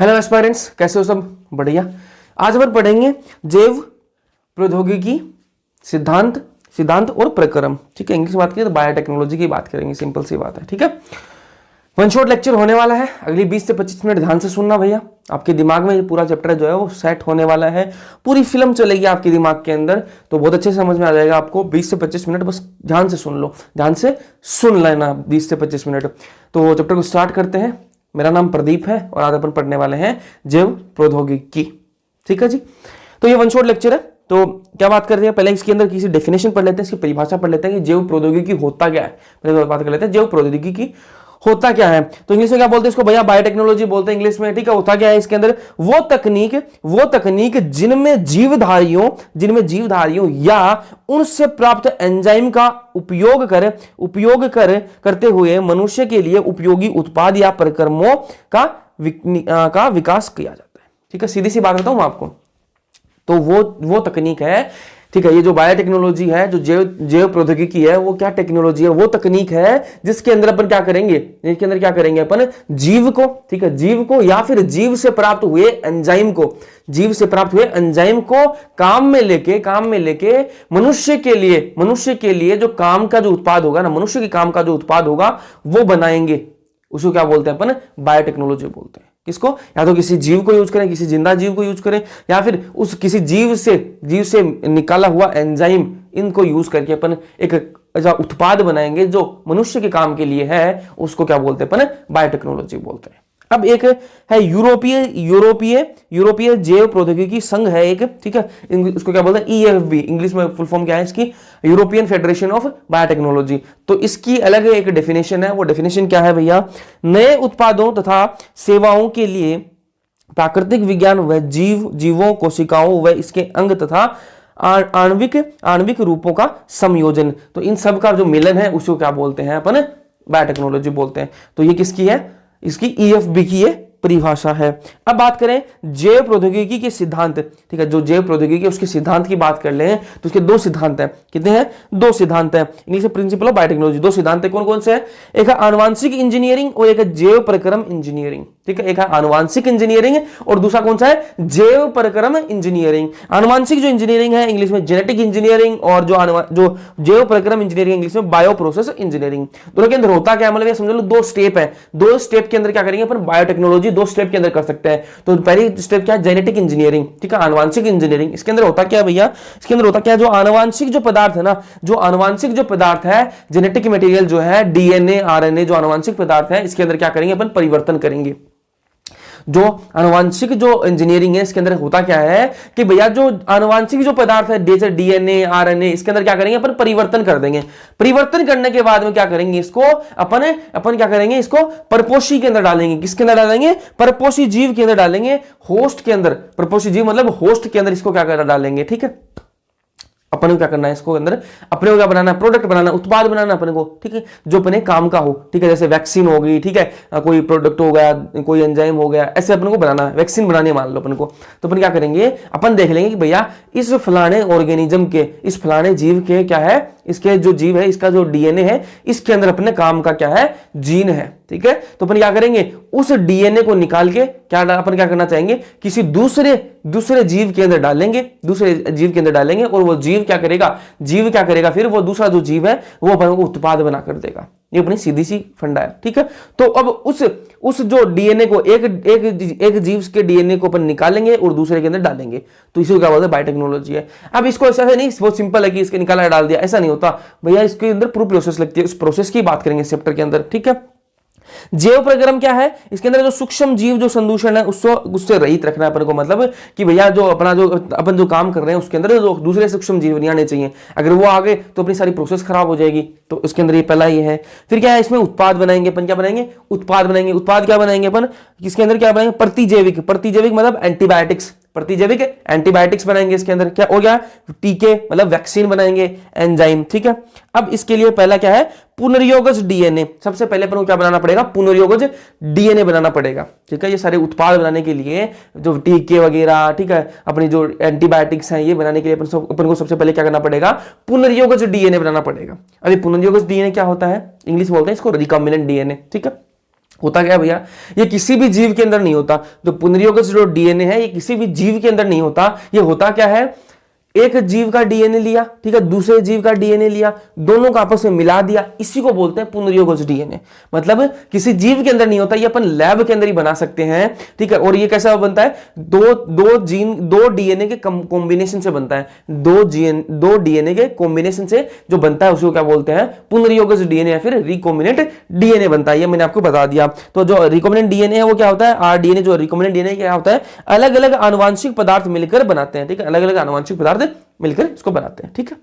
Hello aspirants, कैसे हो सब? बढ़िया। आज हम पढ़ेंगे जैव प्रौद्योगिकी सिद्धांत सिद्धांत और प्रक्रम। ठीक है, इंग्लिश में बात करें तो बायोटेक्नोलॉजी की बात करेंगे। सिंपल सी बात है। ठीक है, वन शॉट लेक्चर होने वाला है। अगली 20 से 25 मिनट ध्यान से सुनना भैया। आपके दिमाग में ये पूरा चैप्टर जो है वो सेट होने वाला है। पूरी फिल्म चलेगी आपके दिमाग के अंदर, तो बहुत अच्छे से समझ में आ जाएगा आपको। 20 से 25 मिनट बस ध्यान से सुन लो, ध्यान से सुन लेना 20 से 25 मिनट। तो चैप्टर को स्टार्ट करते हैं। मेरा नाम प्रदीप है और आज अपन पढ़ने वाले हैं जैव प्रौद्योगिकी। ठीक है जी, तो ये वन शॉट लेक्चर है। तो क्या बात कर रहे हैं, पहले इसके अंदर किसी डेफिनेशन पढ़ लेते हैं, इसकी परिभाषा पढ़ लेते हैं कि जैव प्रौद्योगिकी होता क्या है। पहले बात कर लेते हैं जैव प्रौद्योगिकी होता क्या है। तो इंग्लिश में क्या बोलते हैं इसको भैया? बायोटेक्नोलॉजी बोलते हैं इंग्लिश में। ठीक है, होता क्या है इसके अंदर? वो तकनीक जिनमें जीवधारियों या उनसे प्राप्त एंजाइम का उपयोग करते हुए मनुष्य के लिए उपयोगी उत्पाद या प्रक्रमों का विकास किया जाता है। ठीक है, सीधी सी बात बताऊं आपको, तो वो तकनीक है। ठीक है, ये जो बायोटेक्नोलॉजी है, जो जैव प्रौद्योगिकी है, वो क्या टेक्नोलॉजी है? वो तकनीक है जिसके अंदर अपन क्या करेंगे, अपन जीव को, ठीक है, जीव को या फिर जीव से प्राप्त हुए एंजाइम को काम में लेके मनुष्य के लिए जो काम का जो उत्पाद होगा ना, मनुष्य के काम का जो उत्पाद होगा वो बनाएंगे। उसको क्या बोलते हैं अपन? बायोटेक्नोलॉजी बोलते हैं। किसको? या तो किसी जीव को यूज करें, किसी जिंदा जीव को यूज करें, या फिर उस किसी जीव से निकाला हुआ एंजाइम, इनको यूज करके अपन एक ऐसा उत्पाद बनाएंगे जो मनुष्य के काम के लिए है। उसको क्या बोलते हैं अपन? बायोटेक्नोलॉजी बोलते हैं। अब एक है यूरोपीय जैव प्रौद्योगिकी संघ है एक। ठीक है, उसको क्या बोलते हैं? EFB। इंग्लिश में फुल फॉर्म क्या है इसकी? European federation of biotechnology. तो इसकी अलग एक डेफिनेशन है। वो डेफिनेशन क्या है भैया? नए उत्पादों तथा सेवाओं के लिए प्राकृतिक विज्ञान व जीवों, कोशिकाओं व इसके अंग तथा आणविक रूपों का संयोजन। तो इन सब का जो मिलन है उसको क्या बोलते हैं अपन? बायोटेक्नोलॉजी बोलते हैं। तो ये किसकी है? इसकी EFB की ये परिभाषा है। अब बात करें जैव प्रौद्योगिकी के सिद्धांत। ठीक है, जो जैव प्रौद्योगिकी उसके सिद्धांत की बात कर ले तो उसके दो सिद्धांत हैं। कितने हैं? दो सिद्धांत हैं। इंग्लिश में प्रिंसिपल ऑफ बायोटेक्नोलॉजी। दो सिद्धांत है, कौन कौन से हैं? एक है आनुवांशिक इंजीनियरिंग और एक है जैव प्रक्रम इंजीनियरिंग। ठीक है, एक है आनुवांशिक इंजीनियरिंग और दूसरा कौन सा है? जैव प्रक्रम इंजीनियरिंग। आनुवांशिक जो इंजीनियरिंग है इंग्लिश में जेनेटिक इंजीनियरिंग, और जो जैव प्रक्रम इंजीनियरिंग इंग्लिश में बायो प्रोसेस इंजीनियरिंग। दोनों के अंदर होता क्या है, मतलब ये समझ लो दो स्टेप है। दो स्टेप के अंदर क्या करेंगे अपन? बायोटेक्नोलॉजी दो स्टेप के अंदर कर सकते हैं। तो पहली स्टेप क्या है? Genetic engineering. ठीक है, आनुवांशिक इंजीनियरिंग। इसके अंदर होता क्या है भैया? इसके अंदर होता क्या है? जो आनुवांशिक जो पदार्थ है ना, जो आनुवांशिक जो पदार्थ है, जेनेटिक मटेरियल जो है, DNA RNA, जो आनुवांशिक पदार्थ है, इसके अंदर क्या करेंगे अपन? परिवर्तन करेंगे। जो आनुवांशिक जो इंजीनियरिंग है इसके अंदर होता क्या है कि भैया जो आनुवांशिक जो पदार्थ है जैसे DNA RNA, इसके अंदर क्या करेंगे अपन? परिवर्तन कर देंगे। परिवर्तन करने के बाद में क्या करेंगे? इसको अपन क्या करेंगे? इसको परपोषी के अंदर डालेंगे। किसके अंदर डालेंगे? परपोषी जीव के अंदर डालेंगे, होस्ट के अंदर। परपोषी जीव मतलब होस्ट के अंदर इसको क्या कर डालेंगे। ठीक है, अपन को क्या करना है? इसको अंदर अपने को क्या बनाना है? प्रोडक्ट बनाना, उत्पाद बनाना अपने को। ठीक है, जो अपने काम का हो। ठीक है, जैसे वैक्सीन हो गई, ठीक है, कोई प्रोडक्ट हो गया, कोई एंजाइम हो गया, ऐसे अपन को बनाना है। वैक्सीन बनानी है मान लो अपन को, तो अपन क्या करेंगे? अपन देख लेंगे कि भैया इस फलाने ऑर्गेनिज्म के, इस फलाने जीव के क्या है, इसके जो जीव है, इसका जो DNA है, इसके अंदर अपने काम का क्या है? जीन है। ठीक है, तो अपन क्या करेंगे? उस DNA को निकाल के अपन क्या करना चाहेंगे? किसी दूसरे जीव के अंदर डालेंगे, और वो जीव क्या करेगा? फिर वो दूसरा जो जीव है वो अपन को उत्पाद बना कर देगा। ये अपनी सीधी सी फंडा है। ठीक है, तो अब उस जो DNA को एक जीव के DNA को अपन निकालेंगे और दूसरे के अंदर डालेंगे, तो इसी को क्या बोलते हैं? बायोटेक्नोलॉजी है। अब इसको ऐसा नहीं बहुत सिंपल है कि इसके निकाला डाल दिया, ऐसा नहीं होता भैया। इसके अंदर पूरी प्रोसेस लगती है। उस प्रोसेस की बात करेंगे चैप्टर के अंदर। ठीक है, जैव प्रक्रम क्या है? इसके अंदर जो सूक्ष्म जीव जो संदूषण है उससे रहित रखना है अपन को। मतलब कि भैया जो अपन जो काम कर रहे हैं उसके अंदर जो दूसरे सूक्ष्म जीव नहीं आने चाहिए। अगर वो आ गए तो अपनी सारी प्रोसेस खराब हो जाएगी। तो इसके अंदर ये पहला ये है। फिर क्या है? इसमें उत्पाद बनाएंगे अपन। क्या बनाएंगे? उत्पाद बनाएंगे। उत्पाद क्या बनाएंगे अपन? इसके अंदर क्या बनाएंगे? प्रतिजैविक मतलब एंटीबायोटिक्स। प्रतिजैविक एंटीबायोटिक्स बनाएंगे। इसके अंदर क्या हो गया? टीके मतलब वैक्सीन बनाएंगे, एंजाइम। ठीक है, अब इसके लिए पहला क्या है? पुनर्योगज DNA। सबसे पहले अपन को क्या बनाना पड़ेगा? पुनर्योगज DNA बनाना पड़ेगा। ठीक है, ये सारे उत्पाद बनाने के लिए जो टीके वगैरह, ठीक है, अपनी जो एंटीबायोटिक्स हैं, ये बनाने के लिए अपन को सबसे पहले क्या करना पड़ेगा? पुनर्योगज DNA बनाना पड़ेगा। अभी पुनर्योगज DNA क्या होता है? इंग्लिश बोलते हैं इसको रिकॉम्बिनेंट DNA। ठीक है, होता क्या है भैया, ये किसी भी जीव के अंदर नहीं होता। जो पुनर्योगज जो डीएनए है ये किसी भी जीव के अंदर नहीं होता। ये होता क्या है, एक जीव का डीएनए लिया, ठीक है, दूसरे जीव का डीएनए लिया, दोनों का आपस में मिला दिया, इसी को बोलते हैं पुनर्योगज डीएनए। मतलब किसी जीव के अंदर नहीं होता, ये अपन लैब के अंदर ही बना सकते हैं, ठीक है। और ये कैसा बनता है, दो डीएनए के कॉम्बिनेशन से बनता है, दो डीएनए के कॉम्बिनेशन से जो बनता है उसको क्या बोलते हैं, पुनर्योगज डीएनए या फिर रिकॉम्बिनेंट डीएनए बनता है। ये मैंने आपको बता दिया। तो जो रिकॉम्बिनेंट डीएनए है वो क्या होता है, आरडीएनए जो रिकॉम्बिनेंट डीएनए क्या होता है, अलग अलग आनुवांशिक पदार्थ मिलकर बनाते हैं, ठीक है, अलग अलग आनुवांशिक पदार्थ मिलकर इसको बनाते हैं, ठीक है।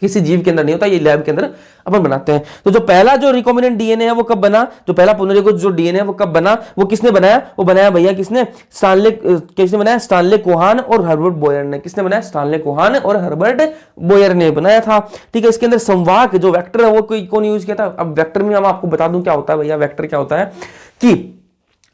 किसी जीव के अंदर नहीं होता, ये लैब के अंदर अपन बनाते हैं। तो जो पहला जो रिकॉम्बिनेंट डीएनए है वो कब बना, जो पहला पुनर्योगज जो डीएनए है वो कब बना, वो किसने बनाया, वो बनाया भैया किसने, किसने बनाया, स्टानले कोहान और हर्बर्ट बोयर ने। किसने बनाया, स्टानले कोहान और हर्बर्ट बोयर ने बनाया था, ठीक है। इसके अंदर संवाहक जो वेक्टर है वो कौन यूज किया था। अब वेक्टर में हम आपको बता दूं क्या होता है भैया, वेक्टर क्या होता है कि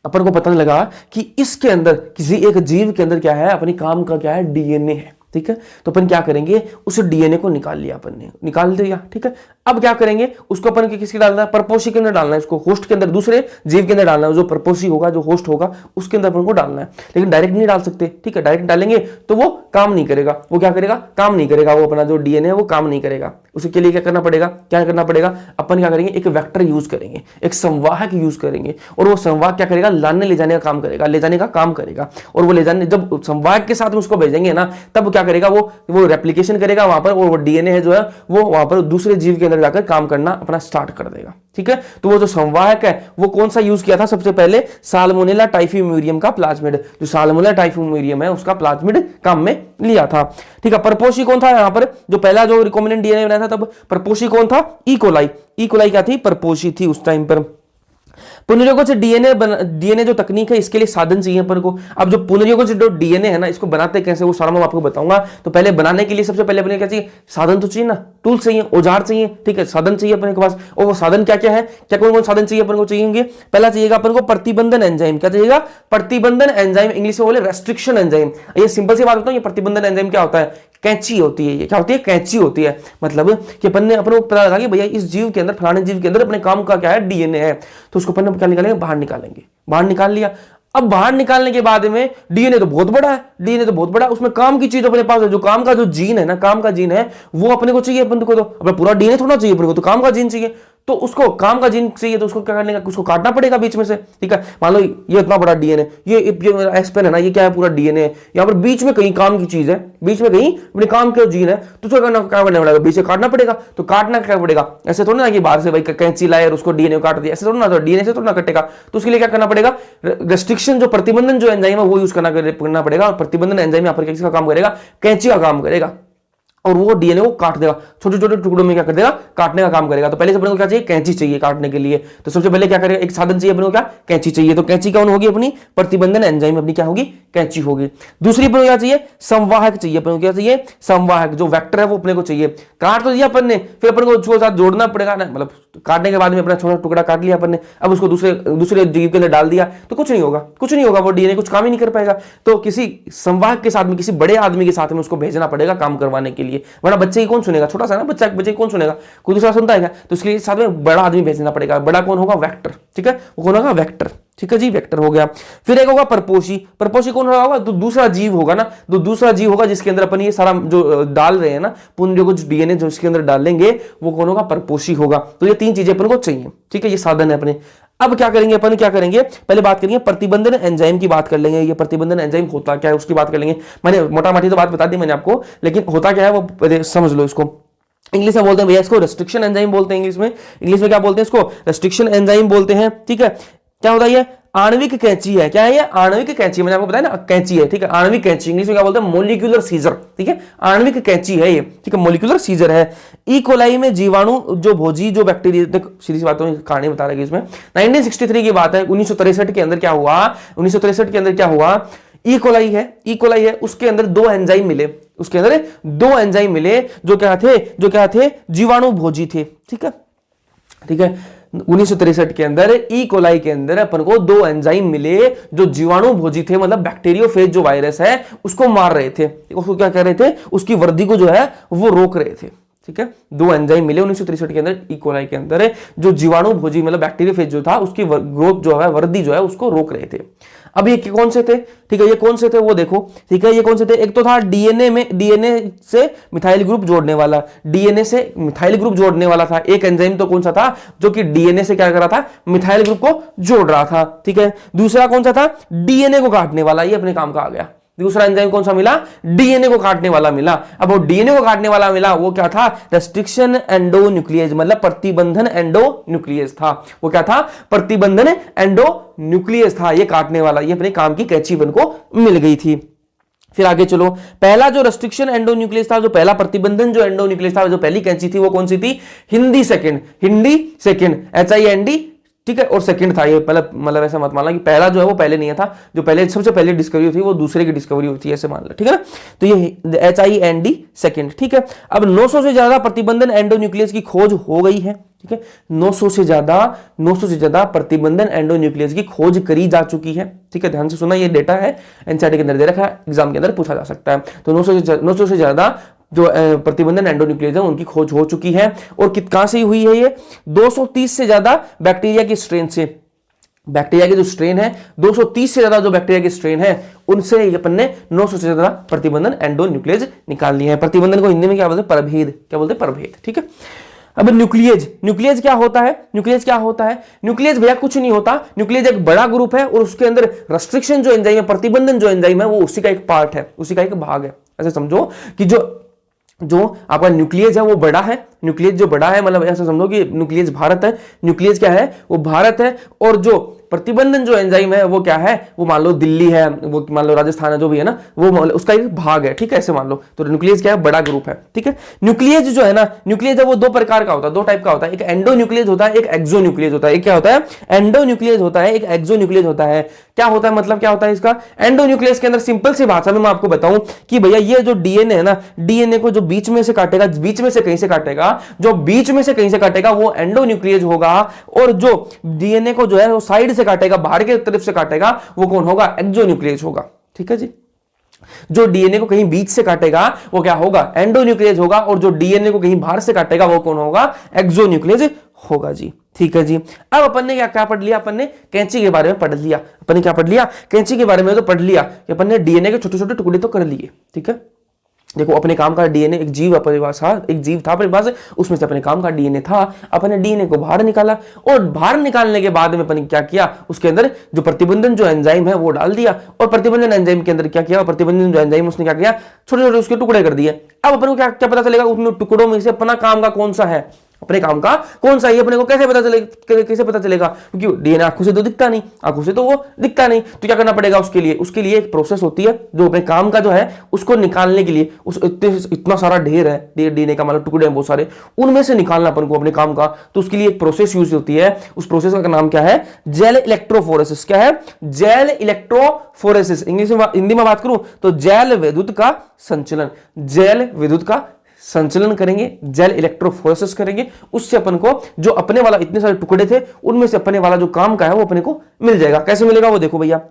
अपन को पता लगा कि इसके अंदर किसी एक जीव के अंदर क्या है, अपनी काम का क्या है, डीएनए है, ठीक है। तो अपन क्या करेंगे, उस डीएनए को निकाल लिया, अपन ने निकाल दिया, ठीक है। अब क्या करेंगे, उसको अपन किसके डालना है, परपोषी के अंदर डालना है, उसको होस्ट के अंदर, दूसरे जीव के अंदर डालना है। जो परपोषी होगा, जो होस्ट होगा, उसके अंदर अपन को डालना है। लेकिन डायरेक्ट नहीं डाल सकते, ठीक है। डायरेक्ट डालेंगे तो वो काम नहीं करेगा। वो क्या करेगा, काम नहीं करेगा। वो अपना जो डीएनए है वो काम नहीं करेगा। उसके लिए क्या करना पड़ेगा, क्या करना पड़ेगा, अपन क्या करेंगे, एक वेक्टर यूज करेंगे, एक संवाहक यूज करेंगे। और वो संवाहक क्या करेगा, लाने ले जाने का काम करेगा, ले जाने का काम करेगा। और वो ले जाने, जब संवाहक के साथ में उसको भेजेंगे ना, तब क्या करेगा, वो रेप्लिकेशन करेगा वहां पर, और वो डीएनए है जो है वो वहां पर दूसरे जीव के अंदर जाकर काम करना अपना स्टार्ट कर देगा, ठीक है। तो वो जो संवाहक है वो कौन सा यूज किया था सबसे पहले, साल्मोनेला टाइफिम्यूरियम का प्लाज्मिड। जो साल्मोनेला टाइफिम्यूरियम है उसका प्लाज्मिड काम में लिया था, ठीक है। परपोषी कौन था यहाँ पर, जो पहला जो रिकॉम्बिनेंट डीएनए बनाया था तब परपोषी कौन था, ई कोलाई। ई कोलाई क्या थी, परपोषी थी उस टाइम पर। पुनर्योगज डीएनए जो तकनीक है, इसके लिए साधन चाहिए अपन को। अब जो पुनर्योगज जो डीएनए है ना, इसको बनाते कैसे वो सारा मैं आपको बताऊंगा। तो पहले बनाने के लिए सबसे पहले अपने क्या चाहिए, साधन तो चाहिए ना, टूल चाहिए, औजार चाहिए, ठीक है, साधन चाहिए अपने के पास। और वो साधन क्या क्या है, क्या कौन कौन साधन चाहिए अपन को, चाहिए पहला चाहिएगा अपन को प्रतिबंधन एंजाइम। क्या चाहिएगा, प्रतिबंधन एंजाइम, इंग्लिश में बोले रेस्ट्रिक्शन एंजाइम। ये सिंपल सी बात बताऊं, ये प्रतिबंधन एंजाइम क्या होता है, कैंची होती है। ये क्या होती है, कैंची होती है। मतलब कि अपन ने अपने को पता लगा कि भैया इस जीव के अंदर, फलाने जीव के अंदर अपने काम का क्या है, डीएनए है। तो उसको अपन क्या निकालेंगे, बाहर निकालेंगे। बाहर निकाल लिया। अब बाहर निकालने के बाद में डीएनए तो बहुत बड़ा है, डीएनए तो बहुत बड़ा, उसमें काम की चीज अपने पास है। जो काम का जो जीन है ना, काम का जीन है वो अपने को चाहिए। अपन को तो अपना पूरा डीएनए थोड़ा चाहिए अपने को, तो काम का जीन चाहिए। तो उसको काम का जीन चाहिए, तो उसको क्या करने का, उसको काटना पड़ेगा बीच में से, ठीक है। मान लो ये इतना बड़ा डीएनए, ये एस्पेन है ना, ये क्या है, पूरा डीएनए है। यहाँ पर बीच में कहीं काम की चीज है, बीच में कहीं अपने काम का जीन है, तो उसको क्या करना पड़ेगा, बीच से काटना पड़ेगा। तो काटना क्या पड़ेगा, ऐसे थोड़ा ना कि बाहर से भाई कैंची लाए और उसको डीएनए काट दिया, ऐसे थोड़ा ना, तो डीएनए से थोड़ा ना कटेगा। तो उसके लिए क्या करना पड़ेगा, रेस्ट्रिक्शन जो प्रतिबंधन जो एंजाइम है वो यूज करना पड़ेगा। और प्रतिबंधन एंजाइम यहाँ पर किसका काम करेगा, कैंची का काम करेगा। और वो डीएनए को काट देगा, छोटे छोटे टुकड़ों में क्या कर देगा, काटने का काम करेगा। तो पहले से अपने को क्या चाहिए, कैंची चाहिए काटने के लिए। तो सबसे पहले क्या करेगा, एक साधन चाहिए अपने को, क्या, कैंची चाहिए। तो कैंची कौन होगी, अपनी प्रतिबंधन एंजाइम अपनी क्या होगी, कैंची होगी। दूसरी अपने को क्या चाहिए, संवाहक चाहिए। अपने को क्या चाहिए, संवाहक, जो वेक्टर है वो अपने को चाहिए। काट तो दिया अपन ने, फिर अपन को उसके साथ जोड़ना पड़ेगा ना, मतलब काटने के बाद में अपना छोटा टुकड़ा काट लिया अपन ने, अब उसको दूसरे जीव के अंदर डाल दिया तो कुछ नहीं होगा, कुछ नहीं होगा, वो डीएनए कुछ काम ही नहीं कर पाएगा। तो किसी संवाहक के साथ में, किसी बड़े आदमी के साथ में उसको भेजना पड़ेगा काम करवाने के लिए, वरना बच्चे की कौन सुनेगा, छोटा सा ना बच्चे की कौन सुनेगा, कोई दूसरा सुनता है क्या। तो उसके साथ में बड़ा आदमी भेजना पड़ेगा। बड़ा कौन होगा, वेक्टर, ठीक है, वो कौन होगा, वेक्टर, ठीक है जी, वेक्टर हो गया। फिर एक होगा परपोषी। परपोषी कौन होगा, तो दूसरा जीव होगा ना, तो दूसरा जीव होगा जिसके अंदर अपन ये सारा जो डाल रहे हैं ना, पुनर्योगज डीएनए जो इसके अंदर डालेंगे वो कौन होगा, परपोषी होगा। तो ये तीन चीजें अपन को चाहिए, ठीक है, ये साधन है अपने। अब क्या करेंगे अपन, क्या करेंगे, पहले बात करेंगे प्रतिबंधन एंजाइम की बात कर लेंगे। ये प्रतिबंधन एंजाइम होता क्या है उसकी बात कर लेंगे। मैंने मोटा मोटी तो बात बता दी मैंने आपको, लेकिन होता क्या है वो समझ लो। इसको इंग्लिश में बोलते हैं भैया, इसको रेस्ट्रिक्शन एंजाइम बोलते हैं। इंग्लिश में क्या बोलते हैं, इसको रेस्ट्रिक्शन एंजाइम बोलते हैं, ठीक है। क्या होता है ये, आणविक कैंची है। क्या है ये, आणविक कैंची, मैंने आपको बताया ना, कैंची है, ठीक है, आणविक कैंची। इंग्लिश में क्या बोलते हैं, मोलिकुलर सीजर, ठीक है, आणविक कैंची है ये, ठीक है, मोलिकुलर सीजर है। ई कोलाई में जीवाणु जो भोजी जो बैक्टीरिया, देखो सीधी सी बात है, कहानी बता रही है इसमें। 1963 की बात है, 1963 के अंदर क्या हुआ, 1963 के अंदर क्या हुआ, ई कोलाई है, उसके अंदर दो एंजाइम मिले, उसके अंदर दो एंजाइम मिले जो क्या थे, जीवाणु भोजी थे, ठीक है। 1963 के अंदर ई कोलाई के अंदर अपन को दो एंजाइम मिले जो जीवाणु भोजी थे, मतलब बैक्टीरियोफेज जो वायरस है उसको मार रहे थे, उसको क्या कर रहे थे, उसकी वृद्धि को जो है वो रोक रहे थे, ठीक है, 2 एंजाइम मिले 1963 के अंदर ई कोलाई के अंदर, जो जीवाणु भोजी मतलब बैक्टीरियोफेज जो था उसकी ग्रोथ जो है, वृद्धि जो है उसको रोक रहे थे। अब ये कौन से थे, ठीक है, ये कौन से थे वो देखो, ठीक है, ये कौन से थे, एक तो था डीएनए से मिथाइल ग्रुप जोड़ने वाला, डीएनए से मिथाइल ग्रुप जोड़ने वाला था एक एंजाइम, तो कौन सा था, जो कि डीएनए से क्या कर रहा था, मिथाइल ग्रुप को जोड़ रहा था, ठीक है। दूसरा कौन सा था, डीएनए को काटने वाला, ये अपने काम का आ गया। दूसरा एंजाइम कौन सा मिला, डीएनए को काटने वाला मिला। अब वो डीएनए को काटने वाला मिला, वो क्या था, रेस्ट्रिक्शन एंडोन्यूक्लियेज, मतलब प्रतिबंधन एंडोन्यूक्लियेज था। वो क्या था, प्रतिबंधन एंडोन्यूक्लियेज था, ये काटने वाला, ये अपने काम की कैंची बन को मिल गई थी। फिर आगे चलो, पहला जो रेस्ट्रिक्शन एंडोन्यूक्लियस था, जो पहला प्रतिबंधन जो एंडोन्यूक्लियस था, जो पहली कैंची थी वो कौन सी थी, हिंदी सेकंड, HIND, ठीक है, और सेकंड था ये, मतलब ऐसा मत मानना कि पहला जो है वो पहले नहीं था, जो पहले सबसे पहले डिस्कवरी थी वो दूसरे की डिस्कवरी होती है, ऐसे मान लो, ठीक है ना। तो ये HIND सेकंड, ठीक है। अब 900 से ज्यादा प्रतिबंधन एंडोन्यूक्लियस की खोज हो गई है, ठीक है, 900 से ज्यादा प्रतिबंधन एंडोन्यूक्लियस की खोज करी जा चुकी है, ठीक है, ध्यान से सुना, ये डेटा है एनसीईआरटी के अंदर दे रखा है, एग्जाम के अंदर पूछा जा सकता है। तो 900 से ज्यादा जो प्रतिबंधन एंडोन्यूक्लियस है उनकी खोज हो चुकी है। और कहां से हुई है ये, 230 से ज्यादा बैक्टीरिया के स्ट्रेन से, बैक्टीरिया के जो स्ट्रेन है 230 से ज्यादा जो बैक्टीरिया के स्ट्रेन है उनसे अपन ने 900 से ज्यादा प्रतिबंधन एंडोन्यूक्लियस निकाल लिए हैं। प्रतिबंधन को हिंदी में क्या बोलते हैं, प्रभेद, क्या बोलते हैं, प्रभेद, ठीक है। अब न्यूक्लियस क्या होता है, न्यूक्लियस भैया कुछ नहीं होता, न्यूक्लियस एक बड़ा ग्रुप है और उसके अंदर रेस्ट्रिक्शन जो एंजाइम है, प्रतिबंधन जो एंजाइम है वो उसी का एक पार्ट है, उसी का एक भाग है। ऐसे समझो कि जो आपका न्यूक्लियस है वो बड़ा है, न्यूक्लियस जो बड़ा है मतलब ऐसा समझो कि न्यूक्लियस भारत है, न्यूक्लियस क्या है, वो भारत है, और जो प्रतिबंधन जो एंजाइम है वो क्या है, वो मान लो दिल्ली है, वो मान लो राजस्थान है, जो भी है ना, वो उसका एक भाग है, ठीक है, ऐसे मान लो। तो न्यूक्लियस क्या है, बड़ा ग्रुप है, ठीक है। न्यूक्लियस जो है ना, न्यूक्लियस है वो 2 प्रकार का होता है, 2 टाइप का होता है, एक एंडोन्यूक्लियस होता है, एक एक्सोन्यूक्लियस होता है। एक क्या होता है, एंडोन्यूक्लियस होता है, एक एक्सोन्यूक्लियस होता है। क्या होता है, मतलब क्या होता है इसका, एंडोन्यूक्लियस के अंदर सिंपल सी भाषा में मैं आपको बताऊं कि भैया ये जो डीएनए है ना, डीएनए को जो बीच में से काटेगा, बीच में से कहीं से काटेगा, जो बीच में से कहीं से काटेगा वो एंडोन्यूक्लियस होगा, और जो डीएनए को जो है वो साइड से काटेगा, बाहर के तरफ से काटेगा, वो कौन होगा, एक्सोन्यूक्लियस होगा, ठीक है जी। जो डीएनए को कहीं बीच से काटेगा वो क्या होगा, एंडोन्यूक्लियस होगा, और जो डीएनए को कहीं बाहर से काटेगा वो कौन होगा, एक्सोन्यूक्लियस होगा जी, ठीक है जी। अब अपन ने क्या पढ़ लिया, अपन ने कैंची के बारे में पढ़ लिया, अपन ने क्या पढ़ लिया, कैंची के बारे में तो पढ़ लिया कि अपन ने डीएनए के छोटे छोटे टुकड़े तो कर लिए, ठीक है। देखो अपने काम का डीएनए, एक जीव अपने पास था, एक जीव था अपने पास, उसमें से अपने काम का डीएनए था, अपने डीएनए को बाहर निकाला, और बाहर निकालने के बाद में अपन ने क्या किया, उसके अंदर जो प्रतिबंधन जो एंजाइम है वो डाल दिया, और प्रतिबंधन एंजाइम के अंदर क्या किया, प्रतिबंधन जो एंजाइम उसने क्या किया, छोटे छोटे उसके टुकड़े कर दिए। अब अपन को क्या क्या पता चलेगा, उन टुकड़ों में से अपना काम का कौन सा है, अपने काम का कौन सा है, अपने को कैसे पता चलेगा, क्योंकि डीएनए आंखों से तो दिखता नहीं, आंखों से तो वो दिखता नहीं, तो क्या करना पड़ेगा उसके लिए एक प्रोसेस होती है जो अपने काम का जो है उसको निकालने के लिए, उस इतना सारा ढेर है डीएनए का, मतलब टुकड़े हैं बहुत सारे, उनमें से निकालना अपन को अपने काम का, तो उसके लिए एक प्रोसेस यूज होती है। उस प्रोसेस का नाम क्या है, जेल इलेक्ट्रोफोरेसिस। क्या है, जेल इलेक्ट्रोफोरेसिस। इंग्लिश में, हिंदी में बात करूं तो जेल विद्युत का संचलन, जेल विद्युत का संचलन करेंगे, जेल इलेक्ट्रोफोरेसिस करेंगे, उससे अपन को जो अपने वाला इतने सारे टुकड़े थे उनमें से अपने वाला जो काम का है वो अपने को मिल जाएगा। कैसे मिलेगा वो देखो भैया,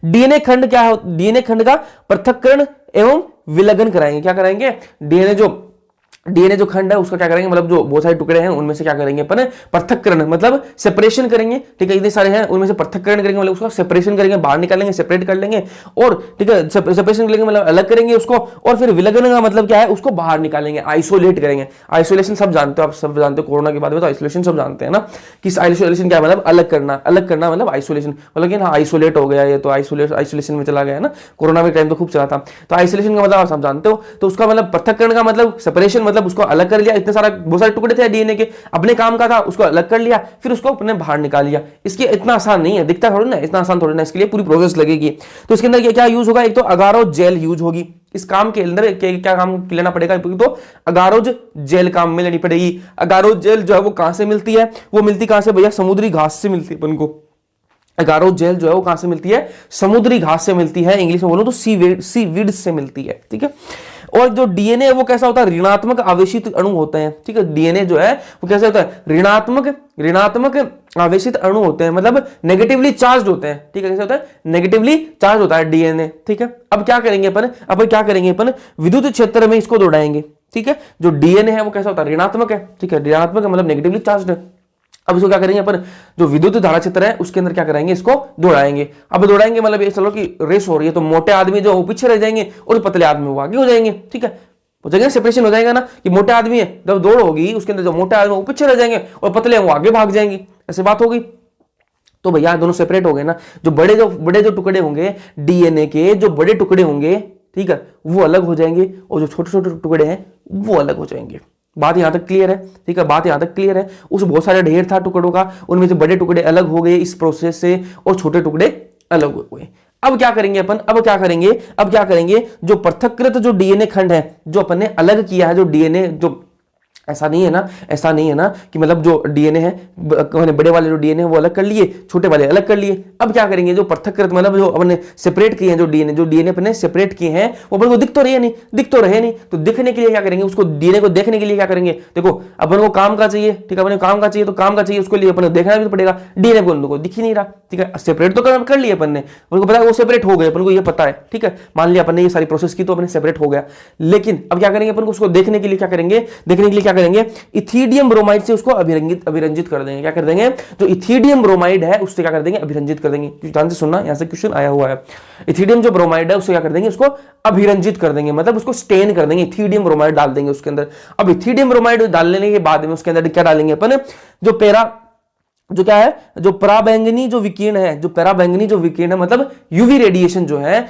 डीएनए खंड क्या है, डीएनए खंड का पृथक्करण एवं विलगन कराएंगे। क्या कराएंगे, डीएनए जो खंड है उसका क्या करेंगे, मतलब जो बहुत सारे टुकड़े हैं उनमें से क्या करेंगे अपन, पृथक्करण मतलब सेपरेशन करेंगे, ठीक है, इतने सारे हैं उनमें से पृथक्करण करेंगे, मतलब उसका सेपरेशन करेंगे, बाहर निकालेंगे, सेपरेट कर लेंगे, और ठीक है सेपरेशन करेंगे मतलब अलग करेंगे उसको, और फिर विलगन का मतलब क्या है, उसको बाहर निकालेंगे, आइसोलेट करेंगे। आइसोलेशन सब जानते हो, आप सब जानते हो, कोरोना के बाद में तो आइसोलेशन सब जानते हैं ना, कि आइसोलेशन क्या मतलब, अलग करना मतलब आइसोलेशन, मतलब कि ना आइसोलेट हो गया ये तो आइसोलेशन में चला गया ना, कोरोना के टाइम तो खूब चला था। तो आइसोलेशन का मतलब आप सब जानते हो, तो उसका मतलब पृथक्करण का मतलब सेपरेशन, मतलब उसको अलग कर लिया, इतने सारा बहुत सारे टुकड़े थे डीएनए के, अपने काम का था उसको अलग कर लिया, फिर उसको अपने बाहर निकाल लिया। इसके इतना आसान नहीं है, दिखता थोड़ी ना, इतना आसान थोड़ी ना, इसके लिए पूरी प्रोसेस लगेगी। तो इसके अंदर क्या यूज होगा, एक तो अगारो जेल यूज होगी, इस काम के अंदर क्या काम लेना पड़ेगा, तो अगारोज जेल काम में लेनी पड़ेगी। अगारोज जेल जो है वो कहां से मिलती है, वो मिलती कहां से भैया, समुद्री घास से मिलती है अपन को। अगारो जेल जो है वो कहां से मिलती है, समुद्री घास से मिलती है, इंग्लिश में बोलो तो सीवीड से मिलती है, ठीक है। और जो डीएनए है वो कैसा होता है, ऋणात्मक आवेशित अणु होते हैं, ठीक है। डीएनए जो है वो कैसे होता है, ऋणात्मक आवेशित अणु होते हैं, मतलब नेगेटिवली चार्ज होते हैं, ठीक है। कैसे होता है, नेगेटिवली चार्ज होता है डीएनए, ठीक है। अब क्या करेंगे अपन, विद्युत क्षेत्र में इसको दौड़ाएंगे, ठीक है। जो डीएनए है वो कैसा होता है, ऋणात्मक है, ठीक है, ऋणात्मक है मतलब नेगेटिवली चार्ज्ड है। अब इसको क्या करेंगे अपन, जो विद्युत धारा क्षेत्र है उसके अंदर क्या कराएंगे, इसको दौड़ाएंगे। अब दौड़ाएंगे मतलब ये चलो कि रेस हो रही है, तो मोटे आदमी जो पीछे रह जाएंगे और पतले आदमी वो आगे हो जाएंगे, ठीक है, हो जाएगा, सेपरेशन हो जाएगा ना, कि मोटे आदमी है जब दौड़ होगी उसके अंदर जो मोटे आदमी वो पीछे रह जाएंगे और पतले वो आगे भाग जाएंगे, ऐसे बात होगी। तो भैया दोनों सेपरेट हो गए ना। जो बड़े जो टुकड़े होंगे डीएनए के, जो बड़े टुकड़े होंगे, ठीक है, वो अलग हो जाएंगे और जो छोटे छोटे टुकड़े हैं वो अलग हो जाएंगे। बात यहां तक क्लियर है, ठीक है, बात यहां तक क्लियर है। उस बहुत सारे ढेर था टुकड़ों का, उनमें से बड़े टुकड़े अलग हो गए इस प्रोसेस से और छोटे टुकड़े अलग हो गए। अब क्या करेंगे अपन, अब क्या करेंगे, जो पृथक्कृत जो डीएनए खंड है, जो अपन ने अलग किया है, जो डीएनए, जो ऐसा नहीं है ना कि मतलब जो डीएनए है, बड़े वाले जो डीएनए वो अलग कर लिए, छोटे वाले अलग कर लिए। अब क्या करेंगे, जो पृथक्कृत मतलब जो अपने सेपरेट किए हैं, जो डीएनए अपने सेपरेट किए हैं, वो अपन को दिख तो रहे नहीं, तो दिखने के लिए क्या करेंगे, उसको डीएनए को देखने के लिए क्या करेंगे, देखो अपन को काम का चाहिए, ठीक है, अपने काम का चाहिए, तो काम का चाहिए उसके लिए अपन को देखना भी पड़ेगा। डीएनए को दिख ही नहीं रहा, ठीक है, सेपरेट तो कर लिए अपन ने, अपन को पता है वो सेपरेट हो गए, अपन को ये पता है, ठीक है, मान लिया अपन ने ये सारी प्रोसेस की तो अपने सेपरेट हो गया। लेकिन अब क्या करेंगे अपन को, उसको देखने के लिए क्या करेंगे, इथीडियम ब्रोमाइड से उसको अभिरंजित कर देंगे। क्या कर देंगे, जो इथीडियम ब्रोमाइड है उससे क्या कर देंगे, अभिरंजित कर देंगे। ध्यान से सुनना, यहां से क्वेश्चन आया हुआ है। इथीडियम जो ब्रोमाइड है उससे क्या कर देंगे, उसको अभिरंजित कर देंगे, मतलब उसको स्टेन कर देंगे, इथीडियम ब्रोमाइड डाल देंगे उसके अंदर। अब इथीडियम ब्रोमाइड डालने के बाद में उसके अंदर क्या डालेंगे अपन, जो क्या है, जो पराबैंगनी जो विकिरण है, मतलब यूवी रेडिएशन जो है,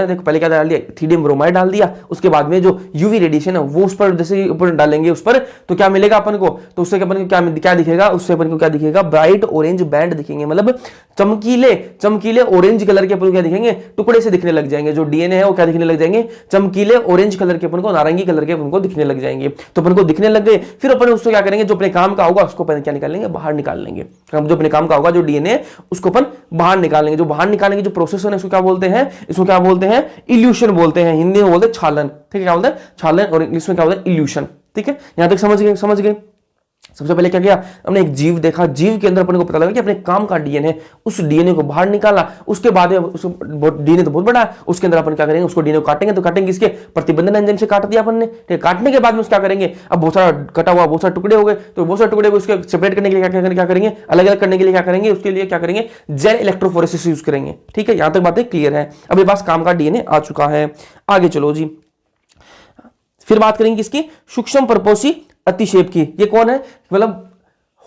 देखो पहले क्या डाल दिया, इथीडियम ब्रोमाइड डाल दिया, उसके बाद में जो यूवी रेडिएशन है वो उस पर जैसे ऊपर डालेंगे उस पर, तो क्या मिलेगा अपन को, तो उससे अपन को क्या दिखेगा, उससे अपन को क्या दिखेगा, ब्राइट ऑरेंज बैंड दिखेंगे, मतलब चमकीले ऑरेंज कलर के अपन को क्या दिखेंगे, टुकड़े से दिखने लग जाएंगे। जो डीएनए है वो क्या दिखने लग जाएंगे, चमकीले ऑरेंज कलर के अपन को, नारंगी कलर के अपन को दिखने लग जाएंगे। तो अपन को दिखने लग गए, फिर अपन उसको क्या करेंगे, जो अपने काम का होगा उसको अपन क्या निकाल लेंगे, बाहर निकाल लेंगे। जो अपने काम का होगा जो डीएनए उसको अपन बाहर निकाल लेंगे। जो बाहर निकालेंगे जो प्रोसेस है इसको क्या बोलते हैं, इल्यूशन बोलते हैं, हिंदी में बोलते हैं छालन, ठीक है, क्या बोलते हैं छालन, और इंग्लिश में क्या बोलते हैं, इल्यूशन। ठीक है, यहां तक समझ गए। सबसे पहले क्या किया हमने, एक जीव देखा, जीव के अंदर अपने को पता लगा कि अपने काम का डीएनए, उस डीएनए को बाहर निकाला। उसके बाद डीएनए तो बहुत बड़ा है, उसके अंदर अपन क्या करेंगे, उसको डीएनए को काटेंगे, तो काटेंगे इसके प्रतिबंधन एंजाइम से काट दिया अपन ने। ठीक है, काटने के बाद में उसका क्या करेंगे, अब बहुत सारा कटा हुआ बहुत सारे टुकड़े हो गए, तो बहुत सारे टुकड़े को उसके सेपरेट करने के लिए क्या करेंगे, अलग अलग करने के लिए क्या करेंगे, उसके लिए क्या करेंगे, जेल इलेक्ट्रोफोरेसिस यूज करेंगे। ठीक है, यहां तक बातें क्लियर है। अब ये पास काम का डीएनए आ चुका है, आगे चलो जी। फिर बात करेंगे किसकी, सूक्ष्म परपोषी अतिक्षेप की। ये कौन है, मतलब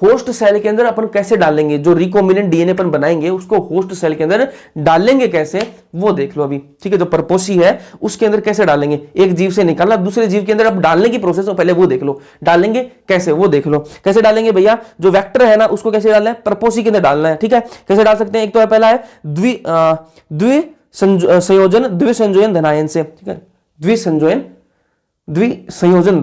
होस्ट सेल के अंदर अपन कैसे डालेंगे, जो रिकॉम्बिनेंट डीएनए अपन बनाएंगे उसको होस्ट सेल के अंदर डालेंगे कैसे, वो देख लो अभी। ठीक है, जो परपोषी है उसके अंदर कैसे डालेंगे, एक जीव से निकाला दूसरे जीव के अंदर, अब डालने की प्रोसेस हो पहले वो देख लो, डालेंगे कैसे वो देख लो। कैसे डालेंगे भैया, जो वेक्टर है ना उसको कैसे डालना है, परपोषी के अंदर डालना है। ठीक है, कैसे डाल सकते हैं, एक तो है पहला है द्विसंयोजन धनायन से। ठीक है, द्विसंयोजन